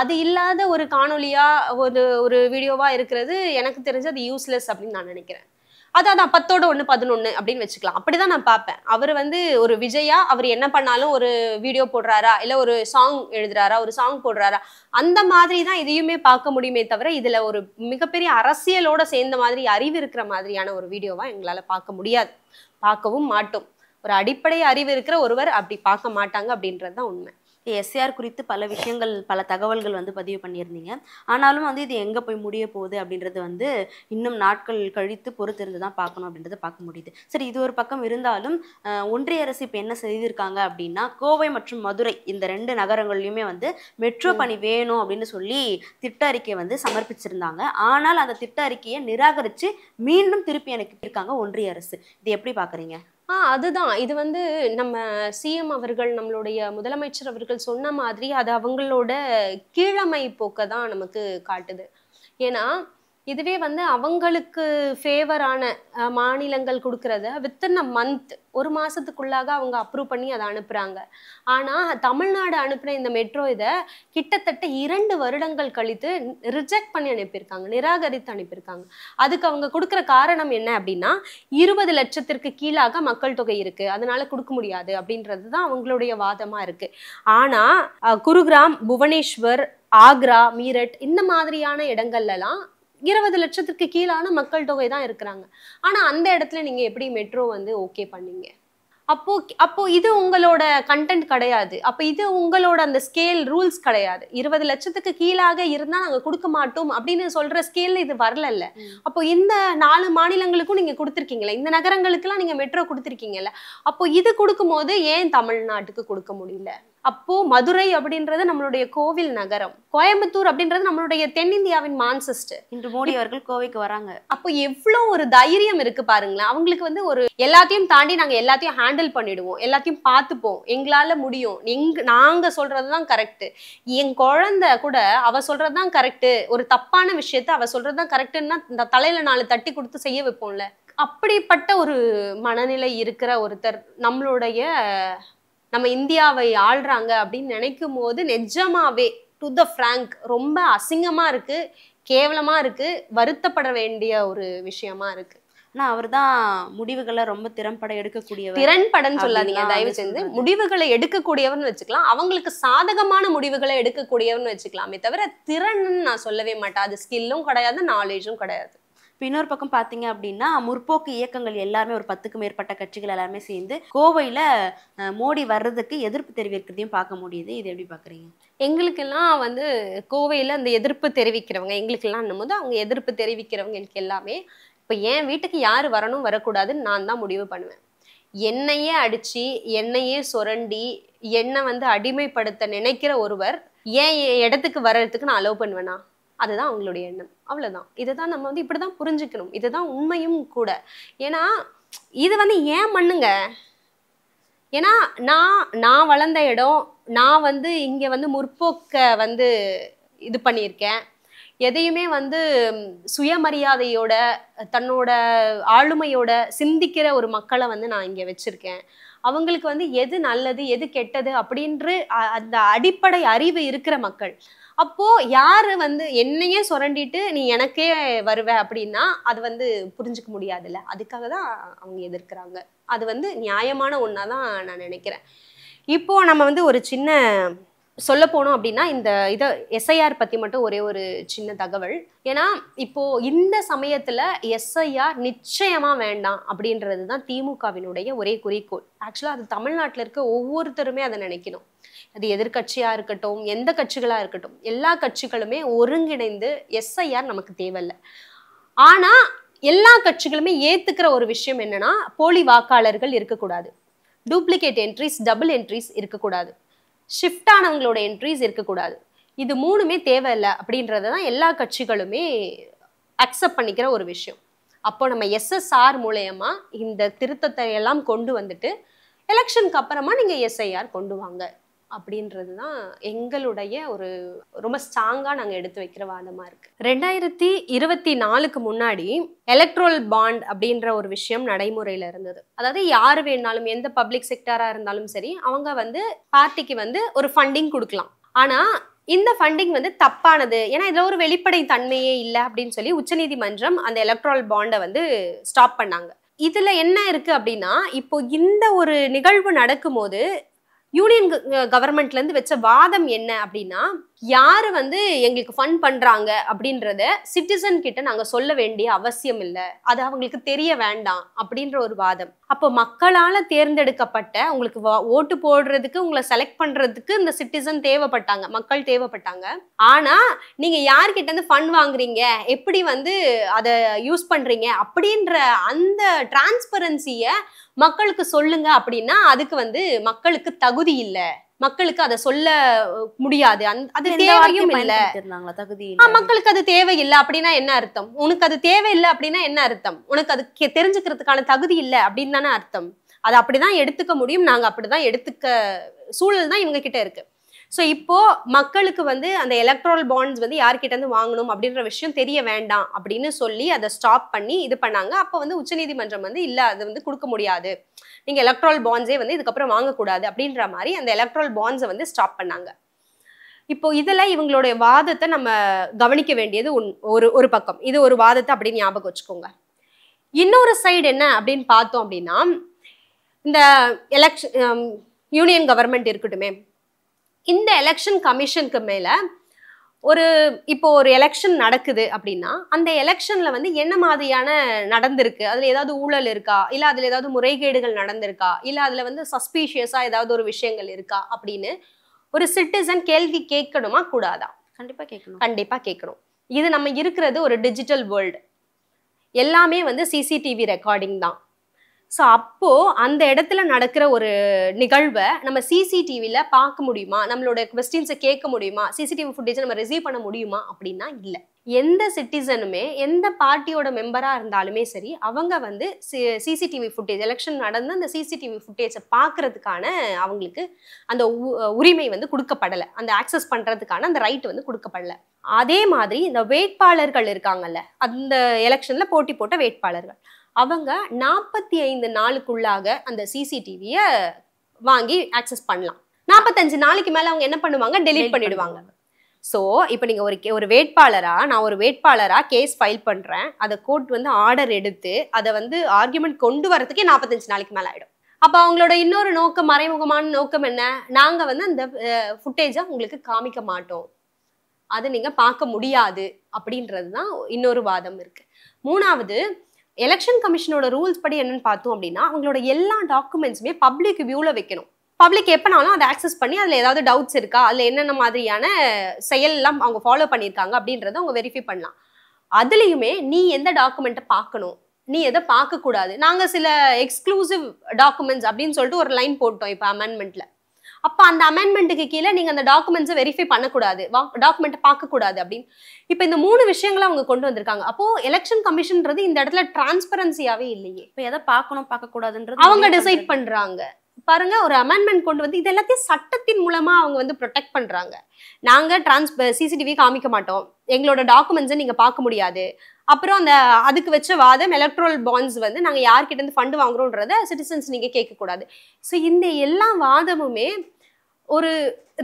அது இல்லாத ஒரு காணொலியா ஒரு வீடியோவா இருக்கிறது எனக்கு தெரிஞ்சு அது யூஸ்லெஸ் அப்படின்னு நான் நினைக்கிறேன். அதான் 10ஓட 1 11 அப்படின்னு வச்சுக்கலாம். அப்படிதான் நான் பார்ப்பேன். அவர் வந்து ஒரு விஜயா, அவர் என்ன பண்ணாலும் ஒரு வீடியோ போடுறாரா, இல்ல ஒரு சாங் எழுதுறாரா, ஒரு சாங் போடுறாரா, அந்த மாதிரி தான் இதையுமே பார்க்க முடியுமே தவிர இதுல ஒரு மிகப்பெரிய அரசியலோட சேர்ந்த மாதிரி அறிவு இருக்கிற மாதிரியான ஒரு வீடியோவா எங்களால பார்க்க முடியாது, பார்க்கவும் மாட்டோம். ஒரு அடிப்படை அறிவு இருக்கிற ஒருவர் அப்படி பார்க்க மாட்டாங்க அப்படின்றது தான் உண்மை. எஸ்ஐஆர் குறித்து பல விஷயங்கள் பல தகவல்கள் வந்து பதிவு பண்ணியிருந்தீங்க. ஆனாலும் வந்து இது எங்கே போய் முடிய போகுது அப்படின்றது வந்து இன்னும் நாட்கள் கழித்து பொறுத்திருந்து தான் பார்க்கணும் அப்படின்றத பார்க்க முடியுது. சரி, இது ஒரு பக்கம் இருந்தாலும் ஒன்றிய அரசு இப்போ என்ன செய்திருக்காங்க அப்படின்னா, கோவை மற்றும் மதுரை இந்த 2 நகரங்கள்லையுமே வந்து மெட்ரோ பணி வேணும் அப்படின்னு சொல்லி திட்ட அறிக்கையை வந்து சமர்ப்பிச்சிருந்தாங்க. ஆனால் அந்த திட்ட அறிக்கையை நிராகரித்து மீண்டும் திருப்பி அனுப்பியிருக்காங்க ஒன்றிய அரசு. இது எப்படி பார்க்குறீங்க? அதுதான் இது வந்து நம்ம சிஎம் அவர்கள், நம்மளுடைய முதலமைச்சர் அவர்கள் சொன்ன மாதிரி அது அவங்களோட கீழமை போக்க தான் நமக்கு காட்டுது. ஏன்னா இதுவே வந்து அவங்களுக்கு ஃபேவரான மாநிலங்கள் கொடுக்கறத வித்தின் அ மந்த், ஒரு மாசத்துக்குள்ளாக அவங்க அப்ரூவ் பண்ணி அதை அனுப்புறாங்க. ஆனா தமிழ்நாடு அனுப்பின இந்த மெட்ரோ இதை கிட்டத்தட்ட 2 வருடங்கள் கழித்து ரிஜெக்ட் பண்ணி அனுப்பியிருக்காங்க, நிராகரித்து அனுப்பியிருக்காங்க. அதுக்கு அவங்க கொடுக்குற காரணம் என்ன அப்படின்னா, 20 லட்சத்திற்கு கீழாக மக்கள் தொகை இருக்கு, அதனால கொடுக்க முடியாது அப்படின்றது தான் அவங்களுடைய வாதமா இருக்கு. ஆனா குருகிராம், புவனேஸ்வர், ஆக்ரா, மீரட் இந்த மாதிரியான இடங்கள்லாம் 20 லட்சத்திற்கு கீழான மக்கள் தொகை தான் இருக்கிறாங்க. ஆனா அந்த இடத்துல நீங்க எப்படி மெட்ரோ வந்து ஓகே பண்ணீங்க? அப்போ இது உங்களோட கண்டென்ட் கிடையாது. அப்ப இது உங்களோட அந்த ஸ்கேல் ரூல்ஸ் கிடையாது. 20 லட்சத்துக்கு கீழாக இருந்தா நாங்க கொடுக்க மாட்டோம் அப்படின்னு சொல்ற ஸ்கேல்ல இது வரல. அப்போ இந்த 4 மாநிலங்களுக்கும் நீங்க கொடுத்துருக்கீங்களா, இந்த நகரங்களுக்கெல்லாம் நீங்க மெட்ரோ கொடுத்துருக்கீங்கல்ல, அப்போ இது கொடுக்கும் போது ஏன் தமிழ்நாட்டுக்கு கொடுக்க முடியல? அப்போ மதுரை அப்படின்றது நம்மளுடைய கோவில் நகரம், கோயம்புத்தூர் அப்படின்றது நம்மளுடைய தென்னிந்தியாவின் மான்செஸ்டர். இன்று மோடி அவர்கள் கோவைக்கு வராங்க. அப்போ எவ்வளவு ஒரு தைரியம் இருக்கு பாருங்களேன் அவங்களுக்கு. வந்து ஒரு எல்லாத்தையும் தாண்டி நாங்க எல்லாத்தையும் ஹேண்டில் பண்ணிடுவோம், எல்லாத்தையும் பார்த்துப்போம், எங்களால முடியும், நாங்க சொல்றதுதான் கரெக்ட், என் குழந்தை கூட அவ சொல்றதுதான் கரெக்ட், ஒரு தப்பான விஷயத்த அவ சொல்றதுதான் கரெக்ட்னா இந்த தலையில 4 தட்டி கொடுத்து செய்ய வைப்போம்ல. அப்படிப்பட்ட ஒரு மனநிலை இருக்கிற ஒருத்தர் நம்ம இந்தியாவை ஆள்றாங்க அப்படின்னு நினைக்கும் போது நிஜமாவே டு த ஃப்ராங்க் ரொம்ப அசிங்கமா இருக்கு, கேவலமா இருக்கு, வருத்தப்பட வேண்டிய ஒரு விஷயமா இருக்கு. ஆனா அவர்தான் முடிவுகளை ரொம்ப திறம்பட எடுக்கக்கூடியவர். திறன்படன்னு சொல்லாதீங்க அப்படின்லாம் தயவு வந்து செஞ்சு. சொல்றாங்க. முடிவுகளை எடுக்கக்கூடியவர்னு வச்சுக்கலாம், அவங்களுக்கு சாதகமான முடிவுகளை எடுக்கக்கூடியவர்னு வச்சுக்கலாமே தவிர திறன்னு நான் சொல்லவே மாட்டேன். அது ஸ்கில்லும் கிடையாது, நாலேஜும் கிடையாது. இப்போ இன்னொரு பக்கம் பார்த்தீங்க அப்படின்னா முற்போக்கு இயக்கங்கள் எல்லாருமே ஒரு 10க்கும் மேற்பட்ட கட்சிகள் எல்லாருமே சேர்ந்து கோவையில மோடி வர்றதுக்கு எதிர்ப்பு தெரிவிக்கிறதையும் பார்க்க முடியுது. இது எப்படி பார்க்குறீங்க? எங்களுக்கெல்லாம் வந்து கோவையில அந்த எதிர்ப்பு தெரிவிக்கிறவங்க, எங்களுக்கெல்லாம் போது அவங்க எதிர்ப்பு தெரிவிக்கிறவங்களுக்கு எல்லாமே இப்போ என் வீட்டுக்கு யார் வரணும் வரக்கூடாதுன்னு நான் தான் முடிவு பண்ணுவேன். என்னையே அடிச்சு என்னையே சுரண்டி என்னை வந்து அடிமைப்படுத்த நினைக்கிற ஒருவர் ஏன் என் இடத்துக்கு வர்றதுக்கு நான் அலோவ் பண்ணுவேனா? அதுதான் அவங்களுடைய எண்ணம், அவ்வளவுதான். இதுதான் நம்ம வந்து இப்படிதான் புரிஞ்சுக்கணும். இதுதான் உண்மையும் கூட. ஏன்னா இது வந்து ஏன் மண்ணுங்க. ஏன்னா நான் வளர்ந்த இடம், நான் வந்து இங்க வந்து முற்போக்க வந்து இது பண்ணியிருக்கேன். எதையுமே வந்து சுயமரியாதையோட தன்னோட ஆளுமையோட சிந்திக்கிற ஒரு மக்களை வந்து நான் இங்க வச்சிருக்கேன். அவங்களுக்கு வந்து எது நல்லது எது கெட்டது அப்படின்ற அந்த அடிப்படை அறிவு இருக்கிற மக்கள். அப்போ யாரு வந்து என்னையே சுரண்டிட்டு நீ எனக்கே வருவ அப்படின்னா அது வந்து புரிஞ்சுக்க முடியாதுல்ல. அதுக்காக தான் அவங்க எதிர்க்கிறாங்க. அது வந்து நியாயமான ஒண்ணாதான் நான் நினைக்கிறேன். இப்போ நம்ம வந்து ஒரு சின்ன சொல்ல போனோம் அப்படின்னா இந்த இதை எஸ்ஐஆர் பத்தி மட்டும் ஒரே ஒரு சின்ன தகவல். ஏன்னா இப்போ இந்த சமயத்துல எஸ்ஐஆர் நிச்சயமா வேண்டாம் அப்படின்றது தான் திமுகவினுடைய ஒரே குறிக்கோள். ஆக்சுவலா அது தமிழ்நாட்டில் இருக்க ஒவ்வொருத்தருமே அதை நினைக்கணும். அது எதிர்கட்சியா இருக்கட்டும், எந்த கட்சிகளா இருக்கட்டும், எல்லா கட்சிகளுமே ஒருங்கிணைந்து எஸ்ஐஆர் நமக்கு தேவையில்லை. ஆனா எல்லா கட்சிகளுமே ஏத்துக்கிற ஒரு விஷயம் என்னன்னா, போலி வாக்காளர்கள் இருக்கக்கூடாது, டூப்ளிகேட் என்ட்ரிஸ், டபுள் என்ட்ரிஸ் இருக்கக்கூடாது, ஷிஃப்ட் ஆனவங்களோட என்ட்ரிஸ் இருக்கக்கூடாது. இது மூணுமே தேவையில்லை அப்படின்றது தான் எல்லா கட்சிகளுமே அக்செப்ட் பண்ணிக்கிற ஒரு விஷயம். அப்போ நம்ம எஸ்எஸ்ஆர் மூலயமா இந்த திருத்தத்தை எல்லாம் கொண்டு வந்துட்டு எலெக்ஷனுக்கு அப்புறமா நீங்க எஸ்ஐஆர் கொண்டு வாங்க அப்படின்றது தான் எங்களுடைய ஒரு ரொம்ப ஸ்ட்ராங்கா நாங்க எடுத்து வைக்கிற வாதமா இருக்கு. 2024க்கு முன்னாடி எலக்ட்ரல் பாண்ட் அப்படின்ற ஒரு விஷயம் நடைமுறையில இருந்தது. அதாவது யாரு வேணாலும் எந்த பப்ளிக் செக்டரா இருந்தாலும் சரி அவங்க வந்து பார்ட்டிக்கு வந்து ஒரு ஃபண்டிங் கொடுக்கலாம். ஆனா இந்த ஃபண்டிங் வந்து தப்பானது, ஏன்னா இதுல ஒரு வெளிப்படை தன்மையே இல்லை அப்படின்னு சொல்லி உச்சநீதிமன்றம் அந்த எலக்ட்ரல் பாண்டை வந்து ஸ்டாப் பண்ணாங்க. இதுல என்ன இருக்கு அப்படின்னா, இப்போ இந்த ஒரு நிகழ்வு நடக்கும்போது யூனியன் கவர்மெண்ட்ல இருந்து வச்ச வாதம் என்ன அப்படின்னா, யாரு வந்து எங்களுக்கு ஃபண்ட் பண்றாங்க அப்படின்றத சிட்டிசன் கிட்ட நாங்க சொல்ல வேண்டிய அவசியம் இல்லை, அது அவங்களுக்கு தெரிய வேண்டாம் அப்படின்ற ஒரு வாதம். அப்போ மக்களால தேர்ந்தெடுக்கப்பட்ட உங்களுக்கு ஓட்டு போடுறதுக்கு உங்களை செலக்ட் பண்றதுக்கு இந்த சிட்டிசன் தேவைப்பட்டாங்க, மக்கள் தேவைப்பட்டாங்க. ஆனா நீங்க யார்கிட்ட இருந்து ஃபண்ட் வாங்குறீங்க, எப்படி வந்து அதை யூஸ் பண்றீங்க அப்படின்ற அந்த டிரான்ஸ்பரன்சிய மக்களுக்கு சொல்லுங்க அப்படின்னா அதுக்கு வந்து மக்களுக்கு தகுதி இல்லை, மக்களுக்கு அதை சொல்ல முடியாது, அது தேவையும் இல்லை. மக்களுக்கு அது தேவையில்லை அப்படின்னா என்ன அர்த்தம்? உனக்கு அது தேவையில்லை அப்படின்னா என்ன அர்த்தம்? உனக்கு அது தெரிஞ்சுக்கிறதுக்கான தகுதி இல்லை அப்படின்னு தானே அர்த்தம். அது அப்படிதான் எடுத்துக்க முடியும், நாங்க அப்படிதான் எடுத்துக்க சூழல் தான் இவங்க கிட்ட இருக்கு. ஸோ இப்போ மக்களுக்கு வந்து அந்த எலக்ட்ரல் பாண்ட்ஸ் வந்து யார்கிட்ட இருந்து வாங்கணும் அப்படின்ற விஷயம் தெரிய வேண்டாம் அப்படின்னு சொல்லி அதை ஸ்டாப் பண்ணி இது பண்ணாங்க. அப்போ வந்து உச்சநீதிமன்றம் வந்து இல்லை அது வந்து கொடுக்க முடியாது, நீங்க எலக்ட்ரல் பாண்ட்ஸே வந்து இதுக்கப்புறம் வாங்கக்கூடாது அப்படின்ற மாதிரி அந்த எலக்ட்ரல் பாண்ட்ஸை வந்து ஸ்டாப் பண்ணாங்க. இப்போ இதுல இவங்களுடைய வாதத்தை நம்ம கவனிக்க வேண்டியது ஒரு பக்கம், இது ஒரு வாதத்தை அப்படின்னு ஞாபகம் வச்சுக்கோங்க. இன்னொரு சைடு என்ன அப்படின்னு பார்த்தோம் அப்படின்னா, இந்த எலெக்ஷன் யூனியன் கவர்மெண்ட் இருக்கட்டுமே, இந்த எலெக்ஷன் கமிஷனுக்கு மேல இப்போ ஒரு எலெக்ஷன் நடக்குது அப்படின்னா அந்த எலெக்ஷன்ல வந்து என்ன மாதிரியான நடந்திருக்கு, அதுல ஏதாவது ஊழல் இருக்கா, இல்ல அதுல ஏதாவது முறைகேடுகள் நடந்திருக்கா, இல்ல அதுல வந்து சஸ்பீஷியஸா ஏதாவது ஒரு விஷயங்கள் இருக்கா அப்படின்னு ஒரு சிட்டிசன் கேள்வி கேட்கணுமா கூடாதா? கண்டிப்பா கேட்கணும். கண்டிப்பா கேட்கணும். இது நம்ம இருக்கிறது ஒரு டிஜிட்டல் வேர்ல்டு, எல்லாமே வந்து சிசிடிவி ரெக்கார்டிங் தான். ஸோ அப்போ அந்த இடத்துல நடக்கிற ஒரு நிகழ்வை நம்ம சிசிடிவில பார்க்க முடியுமா, நம்மளோட கொஸ்டின்ஸை கேட்க முடியுமா, சிசிடிவி ஃபுட்டேஜை நம்ம ரிசீவ் பண்ண முடியுமா அப்படின்னா இல்லை. எந்த சிட்டிசனுமே எந்த பார்ட்டியோட மெம்பரா இருந்தாலுமே சரி அவங்க வந்து சிசிடிவி ஃபுட்டேஜ், எலெக்ஷன் நடந்து அந்த சிசிடிவி ஃபுட்டேஜை பார்க்கறதுக்கான அவங்களுக்கு அந்த உரிமை வந்து கொடுக்கப்படலை, அந்த ஆக்சஸ் பண்றதுக்கான அந்த ரைட் வந்து கொடுக்கப்படலை. அதே மாதிரி இந்த வேட்பாளர்கள் இருக்காங்கல்ல, அந்த எலெக்ஷன்ல போட்டி போட்ட வேட்பாளர்கள் அவங்க 45 நாளுக்குள்ளாக அந்த சிசிடிவியை வாங்கி ஆக்சஸ் பண்ணலாம். 45 நாளைக்கு மேல அவங்க என்ன பண்ணுவாங்க, டெலீட் பண்ணிடுவாங்க. ஸோ இப்போ நீங்க ஒரு வேட்பாளரா கேஸ் ஃபைல் பண்றேன், அதை கோர்ட் வந்து ஆர்டர் எடுத்து அதை வந்து ஆர்குமெண்ட் கொண்டு வரதுக்கே 45 நாளைக்கு மேல ஆயிடும். அப்ப அவங்களோட இன்னொரு நோக்கம், மறைமுகமான நோக்கம் என்ன, நாங்க வந்து அந்த ஃபுட்டேஜை உங்களுக்கு காமிக்க மாட்டோம், அது நீங்க பார்க்க முடியாது அப்படின்றதுதான் இன்னொரு வாதம் இருக்கு. மூணாவது, எலெக்ஷன் கமிஷனோட ரூல்ஸ் படி என்னன்னு பார்த்தோம் அப்படின்னா, அவங்களோட எல்லா டாக்குமெண்ட்ஸுமே பப்ளிக் வியூல வைக்கணும். பப்ளிக் எப்பனாலும் அதை ஆக்சஸ் பண்ணி அதில் ஏதாவது டவுட்ஸ் இருக்கா, அதில் என்னென்ன மாதிரியான செயல்லாம் அவங்க ஃபாலோ பண்ணியிருக்காங்க அப்படின்றத அவங்க வெரிஃபை பண்ணலாம். அதுலேயுமே நீ எந்த டாக்குமெண்ட்டை பார்க்கணும், நீ எதை பார்க்கக்கூடாது, நாங்கள் சில எக்ஸ்க்ளூசிவ் டாக்குமெண்ட்ஸ் அப்படின்னு சொல்லிட்டு ஒரு லைன் போட்டோம் இப்போ அமெண்ட்மெண்ட்ல. அப்போ அந்த அமெண்ட்மெண்ட்டுக்கு கீழே நீங்கள் அந்த டாக்குமெண்ட்ஸை வெரிஃபை பண்ணக்கூடாது, டாக்குமெண்ட்டை பார்க்கக்கூடாது அப்படின்னு இப்போ இந்த 3 விஷயங்களை அவங்க கொண்டு வந்திருக்காங்க. அப்போ எலெக்ஷன் கமிஷன்றது இந்த இடத்துல டிரான்ஸ்பரன்சியாவே இல்லையே. இப்போ எதை பார்க்கணும் பார்க்கக்கூடாதுன்றது அவங்க டிசைட் பண்றாங்க. பாருங்க, ஒரு அமெண்ட்மெண்ட் கொண்டு வந்து இது எல்லாத்தையும் சட்டத்தின் மூலமா அவங்க வந்து ப்ரொடெக்ட் பண்றாங்க. நாங்க சிசிடிவி காமிக்க மாட்டோம், எங்களோட டாக்குமெண்ட்ஸை நீங்க பார்க்க முடியாது, அப்புறம் அதுக்கு வச்ச வாதம் எலக்ட்ரல் பாண்ட்ஸ் வந்து நாங்க யார்கிட்ட இருந்து ஃபண்ட் வாங்குறோன்றத சிட்டிசன்ஸ் நீங்க கேட்கக்கூடாது. ஸோ இந்த எல்லா வாதமுமே ஒரு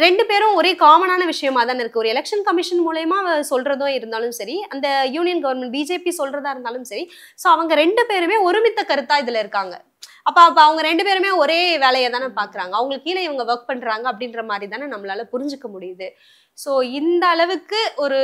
2 பேரும் ஒரே காமனான விஷயமா தானே இருக்கு. ஒரு எலெக்ஷன் கமிஷன் மூலயமா சொல்றதோ இருந்தாலும் சரி, அந்த யூனியன் கவர்மெண்ட் பிஜேபி சொல்றதா இருந்தாலும் சரி, ஸோ அவங்க 2 பேருமே ஒருமித்த கருத்தா இதுல இருக்காங்க. அப்ப அவங்க 2 பேருமே ஒரே வேலையை தானே பாக்குறாங்க, அவங்களுக்கு கீழே இவங்க ஒர்க் பண்றாங்க அப்படின்ற மாதிரி தானே நம்மளால புரிஞ்சுக்க முடியுது. ஸோ இந்த அளவுக்கு ஒரு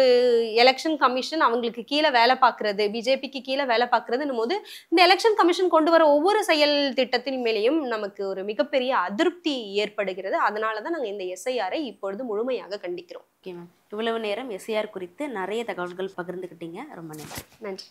எலெக்ஷன் கமிஷன் அவங்களுக்கு கீழே வேலை பார்க்கறது, பிஜேபிக்கு கீழே வேலை பார்க்கறதுன்னும் போது இந்த எலெக்ஷன் கமிஷன் கொண்டு வர ஒவ்வொரு செயல் திட்டத்தின் மேலேயும் நமக்கு ஒரு மிகப்பெரிய அதிருப்தி ஏற்படுகிறது. அதனாலதான் நாங்கள் இந்த எஸ்ஐஆரை இப்பொழுது முழுமையாக கண்டிக்கிறோம். ஓகே மேம், இவ்வளவு நேரம் எஸ்ஐஆர் குறித்து நிறைய தகவல்கள் பகிர்ந்துக்கிட்டீங்க, ரொம்ப நன்றி. நன்றி.